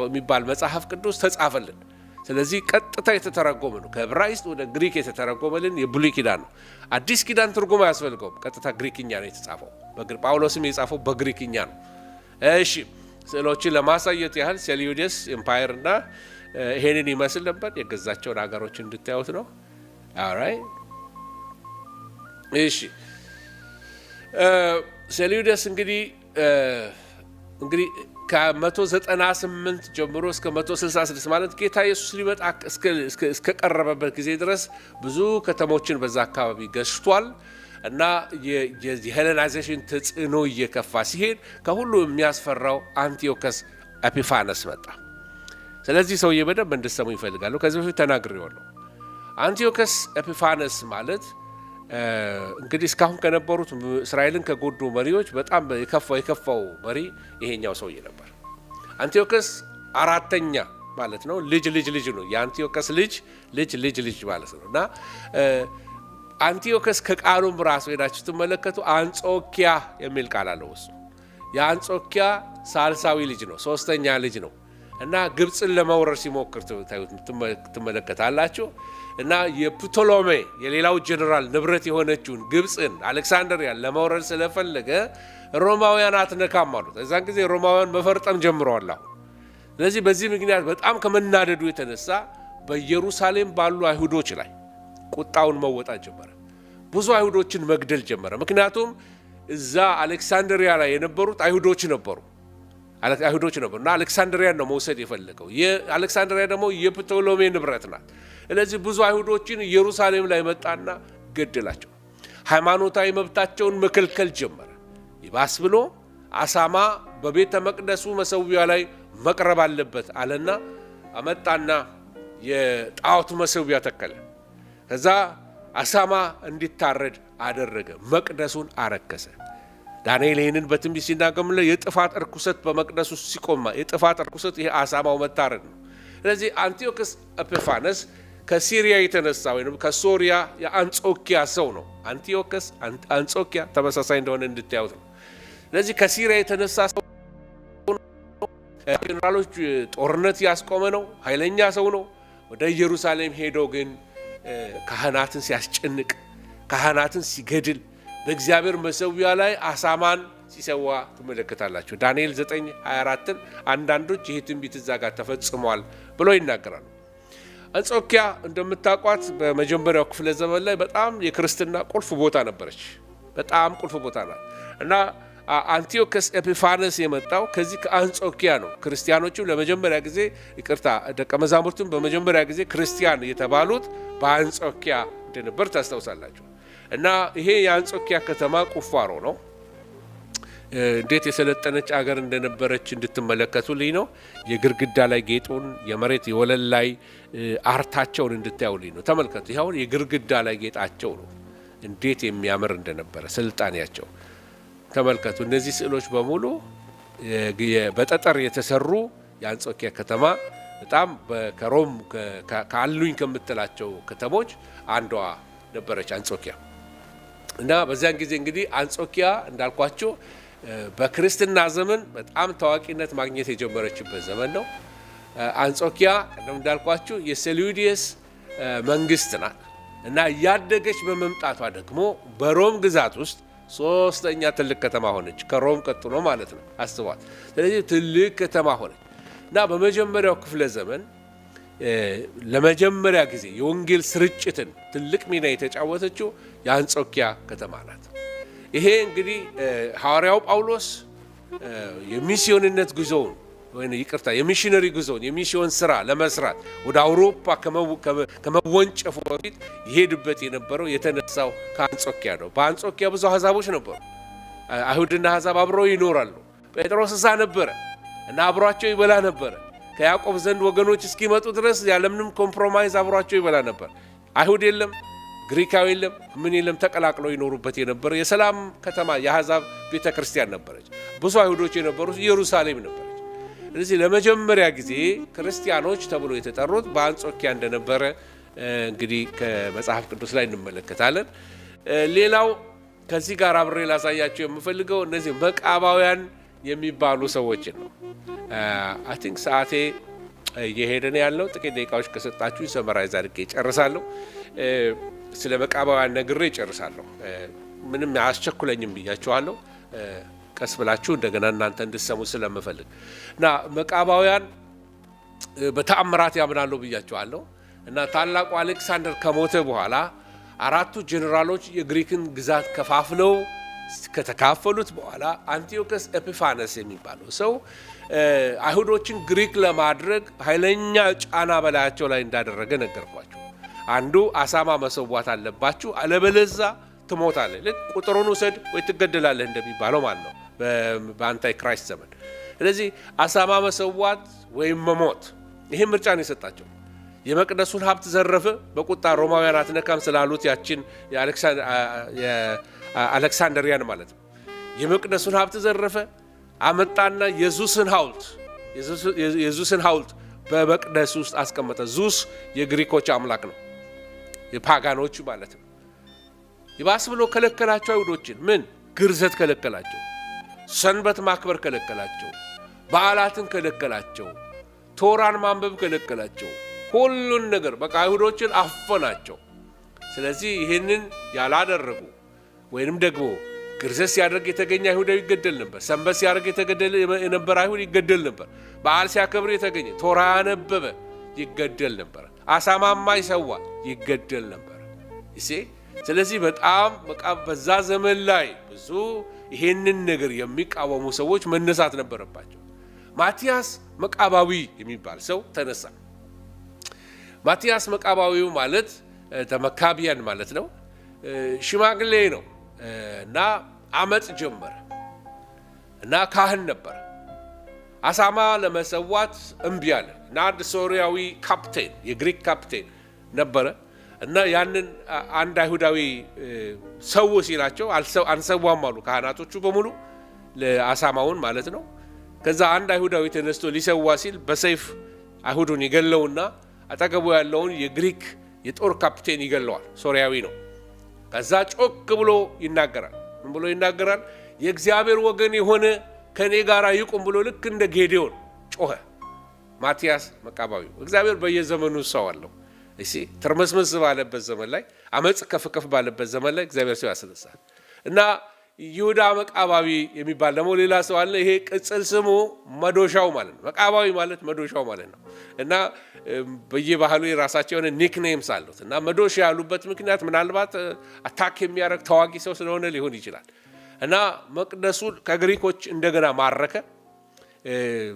የሚባል መጽሐፍ ቅዱስ ተጻፈልን። ስለዚህ ቀጥታ የተተረጎመ ነው። ከዕብራይስጥ ወደ ግሪክ የተተረጎመልን የብሉይ ኪዳን ነው። አዲስ ኪዳን ትርጉም አያስፈልገውም። ቀጥታ ግሪክኛ ነው የተጻፈው። ጳውሎስም የጻፈው በግሪክኛ ነው። እሺ ስዕሎችን ለማሳየት ያህል ሴሉዲየስ ኤምፓየር እና ይሄንን ይመስል ነበር። የገዛቸውን ሀገሮች እንድታዩት ነው። ኦልራይት እሺ ሴሉዲየስ እንግዲህ ከ198 ጀምሮ እስከ 166 ማለት ጌታ ኢየሱስ ሊመጣ እስከ ቀረበበት ጊዜ ድረስ ብዙ ከተሞችን በዛ አካባቢ ገዝቷል እና የሄሌናይዜሽን ተጽዕኖ እየከፋ ሲሄድ ከሁሉ የሚያስፈራው አንቲዮከስ ኤፒፋነስ መጣ። ስለዚህ ሰውዬ በደንብ እንድትሰሙ ይፈልጋሉ። ከዚህ በፊት ተናግሬዋለሁ። አንቲዮከስ ኤፒፋነስ ማለት እንግዲህ እስካሁን ከነበሩት እስራኤልን ከጎዱ መሪዎች በጣም የከፋው መሪ ይሄኛው ሰውዬ ነበር። አንቲዮከስ አራተኛ ማለት ነው። ልጅ ነው። የአንቲዮከስ ልጅ ማለት ነው እና አንቲዮከስ ከቃሉም ራሱ ሄዳችሁ ትመለከቱ አንጾኪያ የሚል ቃል አለው። እሱ የአንጾኪያ ሳልሳዊ ልጅ ነው፣ ሶስተኛ ልጅ ነው እና ግብጽን ለመውረር ሲሞክር ትመለከታላችሁ እና የፕቶሎሜ የሌላው ጀነራል ንብረት የሆነችውን ግብጽን አሌክሳንድሪያን ለመውረር ስለፈለገ ሮማውያን አትነካም አሉት። እዛን ጊዜ ሮማውያን መፈርጠም ጀምረዋል። ስለዚህ በዚህ ምክንያት በጣም ከመናደዱ የተነሳ በኢየሩሳሌም ባሉ አይሁዶች ላይ ቁጣውን መወጣት ጀመረ። ብዙ አይሁዶችን መግደል ጀመረ። ምክንያቱም እዛ አሌክሳንድሪያ ላይ የነበሩት አይሁዶች ነበሩ እና አሌክሳንድሪያን ነው መውሰድ የፈለገው። የአሌክሳንድሪያ ደግሞ የፕቶሎሜ ንብረት ናት። ስለዚህ ብዙ አይሁዶችን ኢየሩሳሌም ላይ መጣና ገደላቸው። ሃይማኖታዊ መብታቸውን መከልከል ጀመረ። ይባስ ብሎ አሳማ በቤተ መቅደሱ መሰዊያ ላይ መቅረብ አለበት አለና አመጣና የጣዖት መሰዊያ ተከለ። ከዛ አሳማ እንዲታረድ አደረገ። መቅደሱን አረከሰ። ዳንኤል ይህንን በትንቢት ሲናገር የጥፋት እርኩሰት በመቅደስ ውስጥ ሲቆም የጥፋት እርኩሰት ይሄ አሳማው መታረድ ነው። ስለዚህ አንቲዮክስ ኤጲፋነስ ከሲሪያ የተነሳ ወይም ከሶሪያ የአንጾኪያ ሰው ነው። አንቲዮክስ አንጾኪያ ተመሳሳይ እንደሆነ እንድታዩት ነው። ስለዚህ ከሲሪያ የተነሳ ሰው ነው። ጀነራሎች ጦርነት ያስቆመ ነው። ኃይለኛ ሰው ነው። ወደ ኢየሩሳሌም ሄዶ ግን ካህናትን ሲያስጨንቅ፣ ካህናትን ሲገድል፣ በእግዚአብሔር መሠዊያ ላይ አሳማን ሲሰዋ ትመለከታላችሁ። ዳንኤል 9:24 አንዳንዶች ይህ ትንቢት እዛ ጋር ተፈጽሟል ብሎ ይናገራሉ። አንጾኪያ እንደምታውቋት በመጀመሪያው ክፍለ ዘመን ላይ በጣም የክርስትና ቁልፍ ቦታ ነበረች። በጣም ቁልፍ ቦታ ናት እና አንቲዮክስ ኤጲፋነስ የመጣው ከዚህ ከአንጾኪያ ነው። ክርስቲያኖቹ ለመጀመሪያ ጊዜ ደቀ መዛሙርቱም በመጀመሪያ ጊዜ ክርስቲያን የተባሉት በአንጾኪያ እንደነበር ታስታውሳላችሁ። እና ይሄ የአንጾኪያ ከተማ ቁፋሮ ነው። እንዴት የሰለጠነች አገር እንደነበረች እንድትመለከቱልኝ ነው። የግርግዳ ላይ ጌጡን፣ የመሬት የወለል ላይ አርታቸውን እንድታዩልኝ ነው። ተመልከቱ። ይኸውን የግርግዳ ላይ ጌጣቸው ነው። እንዴት የሚያምር እንደነበረ ስልጣኔያቸው ተመልከቱ። እነዚህ ስዕሎች በሙሉ በጠጠር የተሰሩ የአንጾኪያ ከተማ በጣም ከሮም ካሉኝ ከምትላቸው ከተሞች አንዷ ነበረች አንጾኪያ። እና በዚያን ጊዜ እንግዲህ አንጾኪያ እንዳልኳቸው በክርስትና ዘመን በጣም ታዋቂነት ማግኘት የጀመረችበት ዘመን ነው። አንጾኪያ እንዳልኳችሁ የሴሉዲየስ መንግስት ናት እና እያደገች በመምጣቷ ደግሞ በሮም ግዛት ውስጥ ሶስተኛ ትልቅ ከተማ ሆነች። ከሮም ቀጥሎ ማለት ነው። አስቧት። ስለዚህ ትልቅ ከተማ ሆነች እና በመጀመሪያው ክፍለ ዘመን ለመጀመሪያ ጊዜ የወንጌል ስርጭትን ትልቅ ሚና የተጫወተችው የአንጾኪያ ከተማ ናት። ይሄ እንግዲህ ሐዋርያው ጳውሎስ የሚስዮንነት ጉዞውን የሚሽነሪ ጉዞውን የሚስዮን ስራ ለመስራት ወደ አውሮፓ ከመወንጨፉ በፊት ይሄድበት የነበረው የተነሳው ከአንጾኪያ ነው። በአንጾኪያ ብዙ አሕዛቦች ነበሩ። አይሁድና አሕዛብ አብረው ይኖራሉ። ጴጥሮስ እዛ ነበረ እና አብሯቸው ይበላ ነበረ። ከያዕቆብ ዘንድ ወገኖች እስኪመጡ ድረስ ያለምንም ኮምፕሮማይዝ አብሯቸው ይበላ ነበር። አይሁድ የለም፣ ግሪካዊ የለም፣ ምን የለም፣ ተቀላቅለው ይኖሩበት የነበረ የሰላም ከተማ የአሕዛብ ቤተ ክርስቲያን ነበረች። ብዙ አይሁዶች የነበሩት ኢየሩሳሌም ነበረች። ስለዚህ ለመጀመሪያ ጊዜ ክርስቲያኖች ተብሎ የተጠሩት በአንጾኪያ እንደነበረ እንግዲህ ከመጽሐፍ ቅዱስ ላይ እንመለከታለን። ሌላው ከዚህ ጋር አብሬ ላሳያቸው የምፈልገው እነዚህ መቃባውያን የሚባሉ ሰዎችን ነው። አይ ቲንክ ሰዓቴ እየሄደ ነው ያለው። ጥቂት ደቂቃዎች ከሰጣችሁ ሰመራይዝ አድርጌ እጨርሳለሁ። ስለ መቃባውያን ነግሬ እጨርሳለሁ። ምንም አያስቸኩለኝም ብያችኋለሁ። ቀስ ብላችሁ እንደገና እናንተ እንድትሰሙ ስለምፈልግ እና መቃባውያን በተአምራት ያምናሉ ብያችኋለሁ። እና ታላቁ አሌክሳንደር ከሞተ በኋላ አራቱ ጄኔራሎች የግሪክን ግዛት ከፋፍለው ከተካፈሉት በኋላ አንቲዮክስ ኤጲፋነስ የሚባለው ሰው አይሁዶችን ግሪክ ለማድረግ ኃይለኛ ጫና በላያቸው ላይ እንዳደረገ ነገርኳቸው። አንዱ አሳማ መሰዋት አለባችሁ፣ አለበለዛ ትሞታለህ፣ ልክ ቁጥሩን ውሰድ ወይ ትገደላለህ እንደሚባለው ማለት ነው በአንታይ ክራይስት ዘመን። ስለዚህ አሳማ መሰዋት ወይም መሞት፣ ይሄ ምርጫ ነው የሰጣቸው። የመቅደሱን ሀብት ዘረፈ፣ በቁጣ ሮማውያን አትነካም ስላሉት ያችን አሌክሳንደሪያን ማለት ነው። የመቅደሱን ሀብት ዘረፈ፣ አመጣና የዙስን ሐውልት በመቅደስ ውስጥ አስቀመጠ። ዙስ የግሪኮች አምላክ ነው፣ የፓጋኖች ማለት ነው። ይባስ ብሎ ከለከላቸው አይሁዶችን። ምን ግርዘት ከለከላቸው፣ ሰንበት ማክበር ከለከላቸው፣ በዓላትን ከለከላቸው፣ ቶራን ማንበብ ከለከላቸው፣ ሁሉን ነገር በቃ አይሁዶችን አፈናቸው። ስለዚህ ይህንን ያላደረጉ ወይንም ደግሞ ግርዘት ሲያደርግ የተገኘ አይሁዳዊ ይገደል ነበር። ሰንበት ሲያደርግ የተገደለ የነበረ አይሁድ ይገደል ነበር። በዓል ሲያከብር የተገኘ ቶራ ያነበበ ይገደል ነበር። አሳማማ ይሰዋ ይገደል ነበር። ስለዚህ በጣም በቃ በዛ ዘመን ላይ ብዙ ይሄንን ነገር የሚቃወሙ ሰዎች መነሳት ነበረባቸው። ማቲያስ መቃባዊ የሚባል ሰው ተነሳ። ማቲያስ መቃባዊው ማለት ተመካቢያን ማለት ነው። ሽማግሌ ነው እና አመጽ ጀመረ እና ካህን ነበር። አሳማ ለመሰዋት እምቢ አለ እና አንድ ሶሪያዊ ካፕቴን የግሪክ ካፕቴን ነበረ እና ያንን አንድ አይሁዳዊ ሰው ሲላቸው አንሰዋም አሉ ካህናቶቹ በሙሉ ለአሳማውን ማለት ነው። ከዛ አንድ አይሁዳዊ ተነስቶ ሊሰዋ ሲል በሰይፍ አይሁዱን ይገለውና አጠገቡ ያለውን የግሪክ የጦር ካፕቴን ይገለዋል። ሶሪያዊ ነው። ከዛ ጮክ ብሎ ይናገራል። ምን ብሎ ይናገራል? የእግዚአብሔር ወገን የሆነ ከኔ ጋር ይቁም ብሎ ልክ እንደ ጌዴዎን ጮኸ። ማቲያስ መቃባዊው እግዚአብሔር በየዘመኑ ሰው አለው። እሺ ተርመስመስ ባለበት ዘመን ላይ አመጽ ከፍከፍ ባለበት ዘመን ላይ እግዚአብሔር ሰው ያስነሳል። እና ይሁዳ መቃባዊ የሚባል ደግሞ ሌላ ሰው አለ። ይሄ ቅጽል ስሙ መዶሻው ማለት ነው። መቃባዊ ማለት መዶሻው ማለት ነው። እና በየባህሉ የራሳቸው የሆነ ኒክኔምስ አሉት። እና መዶሻ ያሉበት ምክንያት ምናልባት አታክ የሚያደርግ ተዋጊ ሰው ስለሆነ ሊሆን ይችላል። እና መቅደሱን ከግሪኮች እንደገና ማረከ።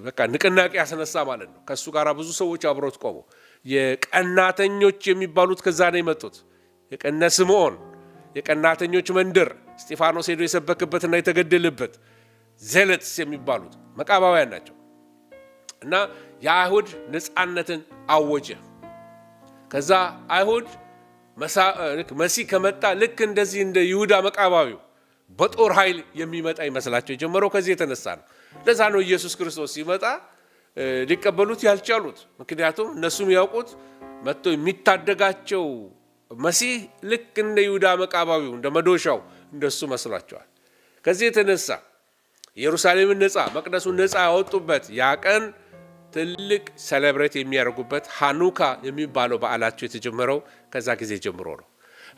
በቃ ንቅናቄ ያስነሳ ማለት ነው። ከሱ ጋር ብዙ ሰዎች አብሮት ቆሙ። የቀናተኞች የሚባሉት ከዛ ነው የመጡት። የቀነ ስምዖን የቀናተኞች መንደር እስጢፋኖስ ሄዶ የሰበከበትና የተገደለበት ዜለትስ የሚባሉት መቃባውያን ናቸው። እና የአይሁድ ነፃነትን አወጀ። ከዛ አይሁድ መሲህ ከመጣ ልክ እንደዚህ እንደ ይሁዳ መቃባዊው በጦር ኃይል የሚመጣ ይመስላቸው የጀመረው ከዚህ የተነሳ ነው። ለዛ ነው ኢየሱስ ክርስቶስ ሲመጣ ሊቀበሉት ያልቻሉት። ምክንያቱም እነሱም ያውቁት መጥቶ የሚታደጋቸው መሲህ ልክ እንደ ይሁዳ መቃባዊው እንደ መዶሻው እንደሱ መስሏቸዋል። ከዚህ የተነሳ ኢየሩሳሌምን ነፃ መቅደሱን ነፃ ያወጡበት ያ ቀን ትልቅ ሴሌብሬት የሚያደርጉበት ሃኑካ የሚባለው በዓላቸው የተጀመረው ከዛ ጊዜ ጀምሮ ነው።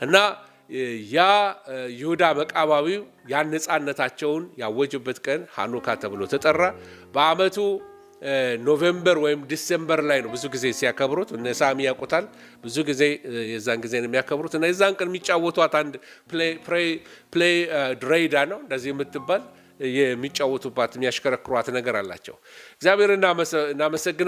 እና ያ ይሁዳ መቃባዊው ያን ነፃነታቸውን ያወጁበት ቀን ሃኑካ ተብሎ ተጠራ። በአመቱ ኖቬምበር ወይም ዲሴምበር ላይ ነው ብዙ ጊዜ ሲያከብሩት። እነ ሳሚ ያውቁታል። ብዙ ጊዜ የዛን ጊዜ ነው የሚያከብሩት። እና የዛን ቀን የሚጫወቷት አንድ ፕሌይ ድሬይዳ ነው እንደዚህ የምትባል የሚጫወቱባት የሚያሽከረክሯት ነገር አላቸው። እግዚአብሔር እናመሰግናለን።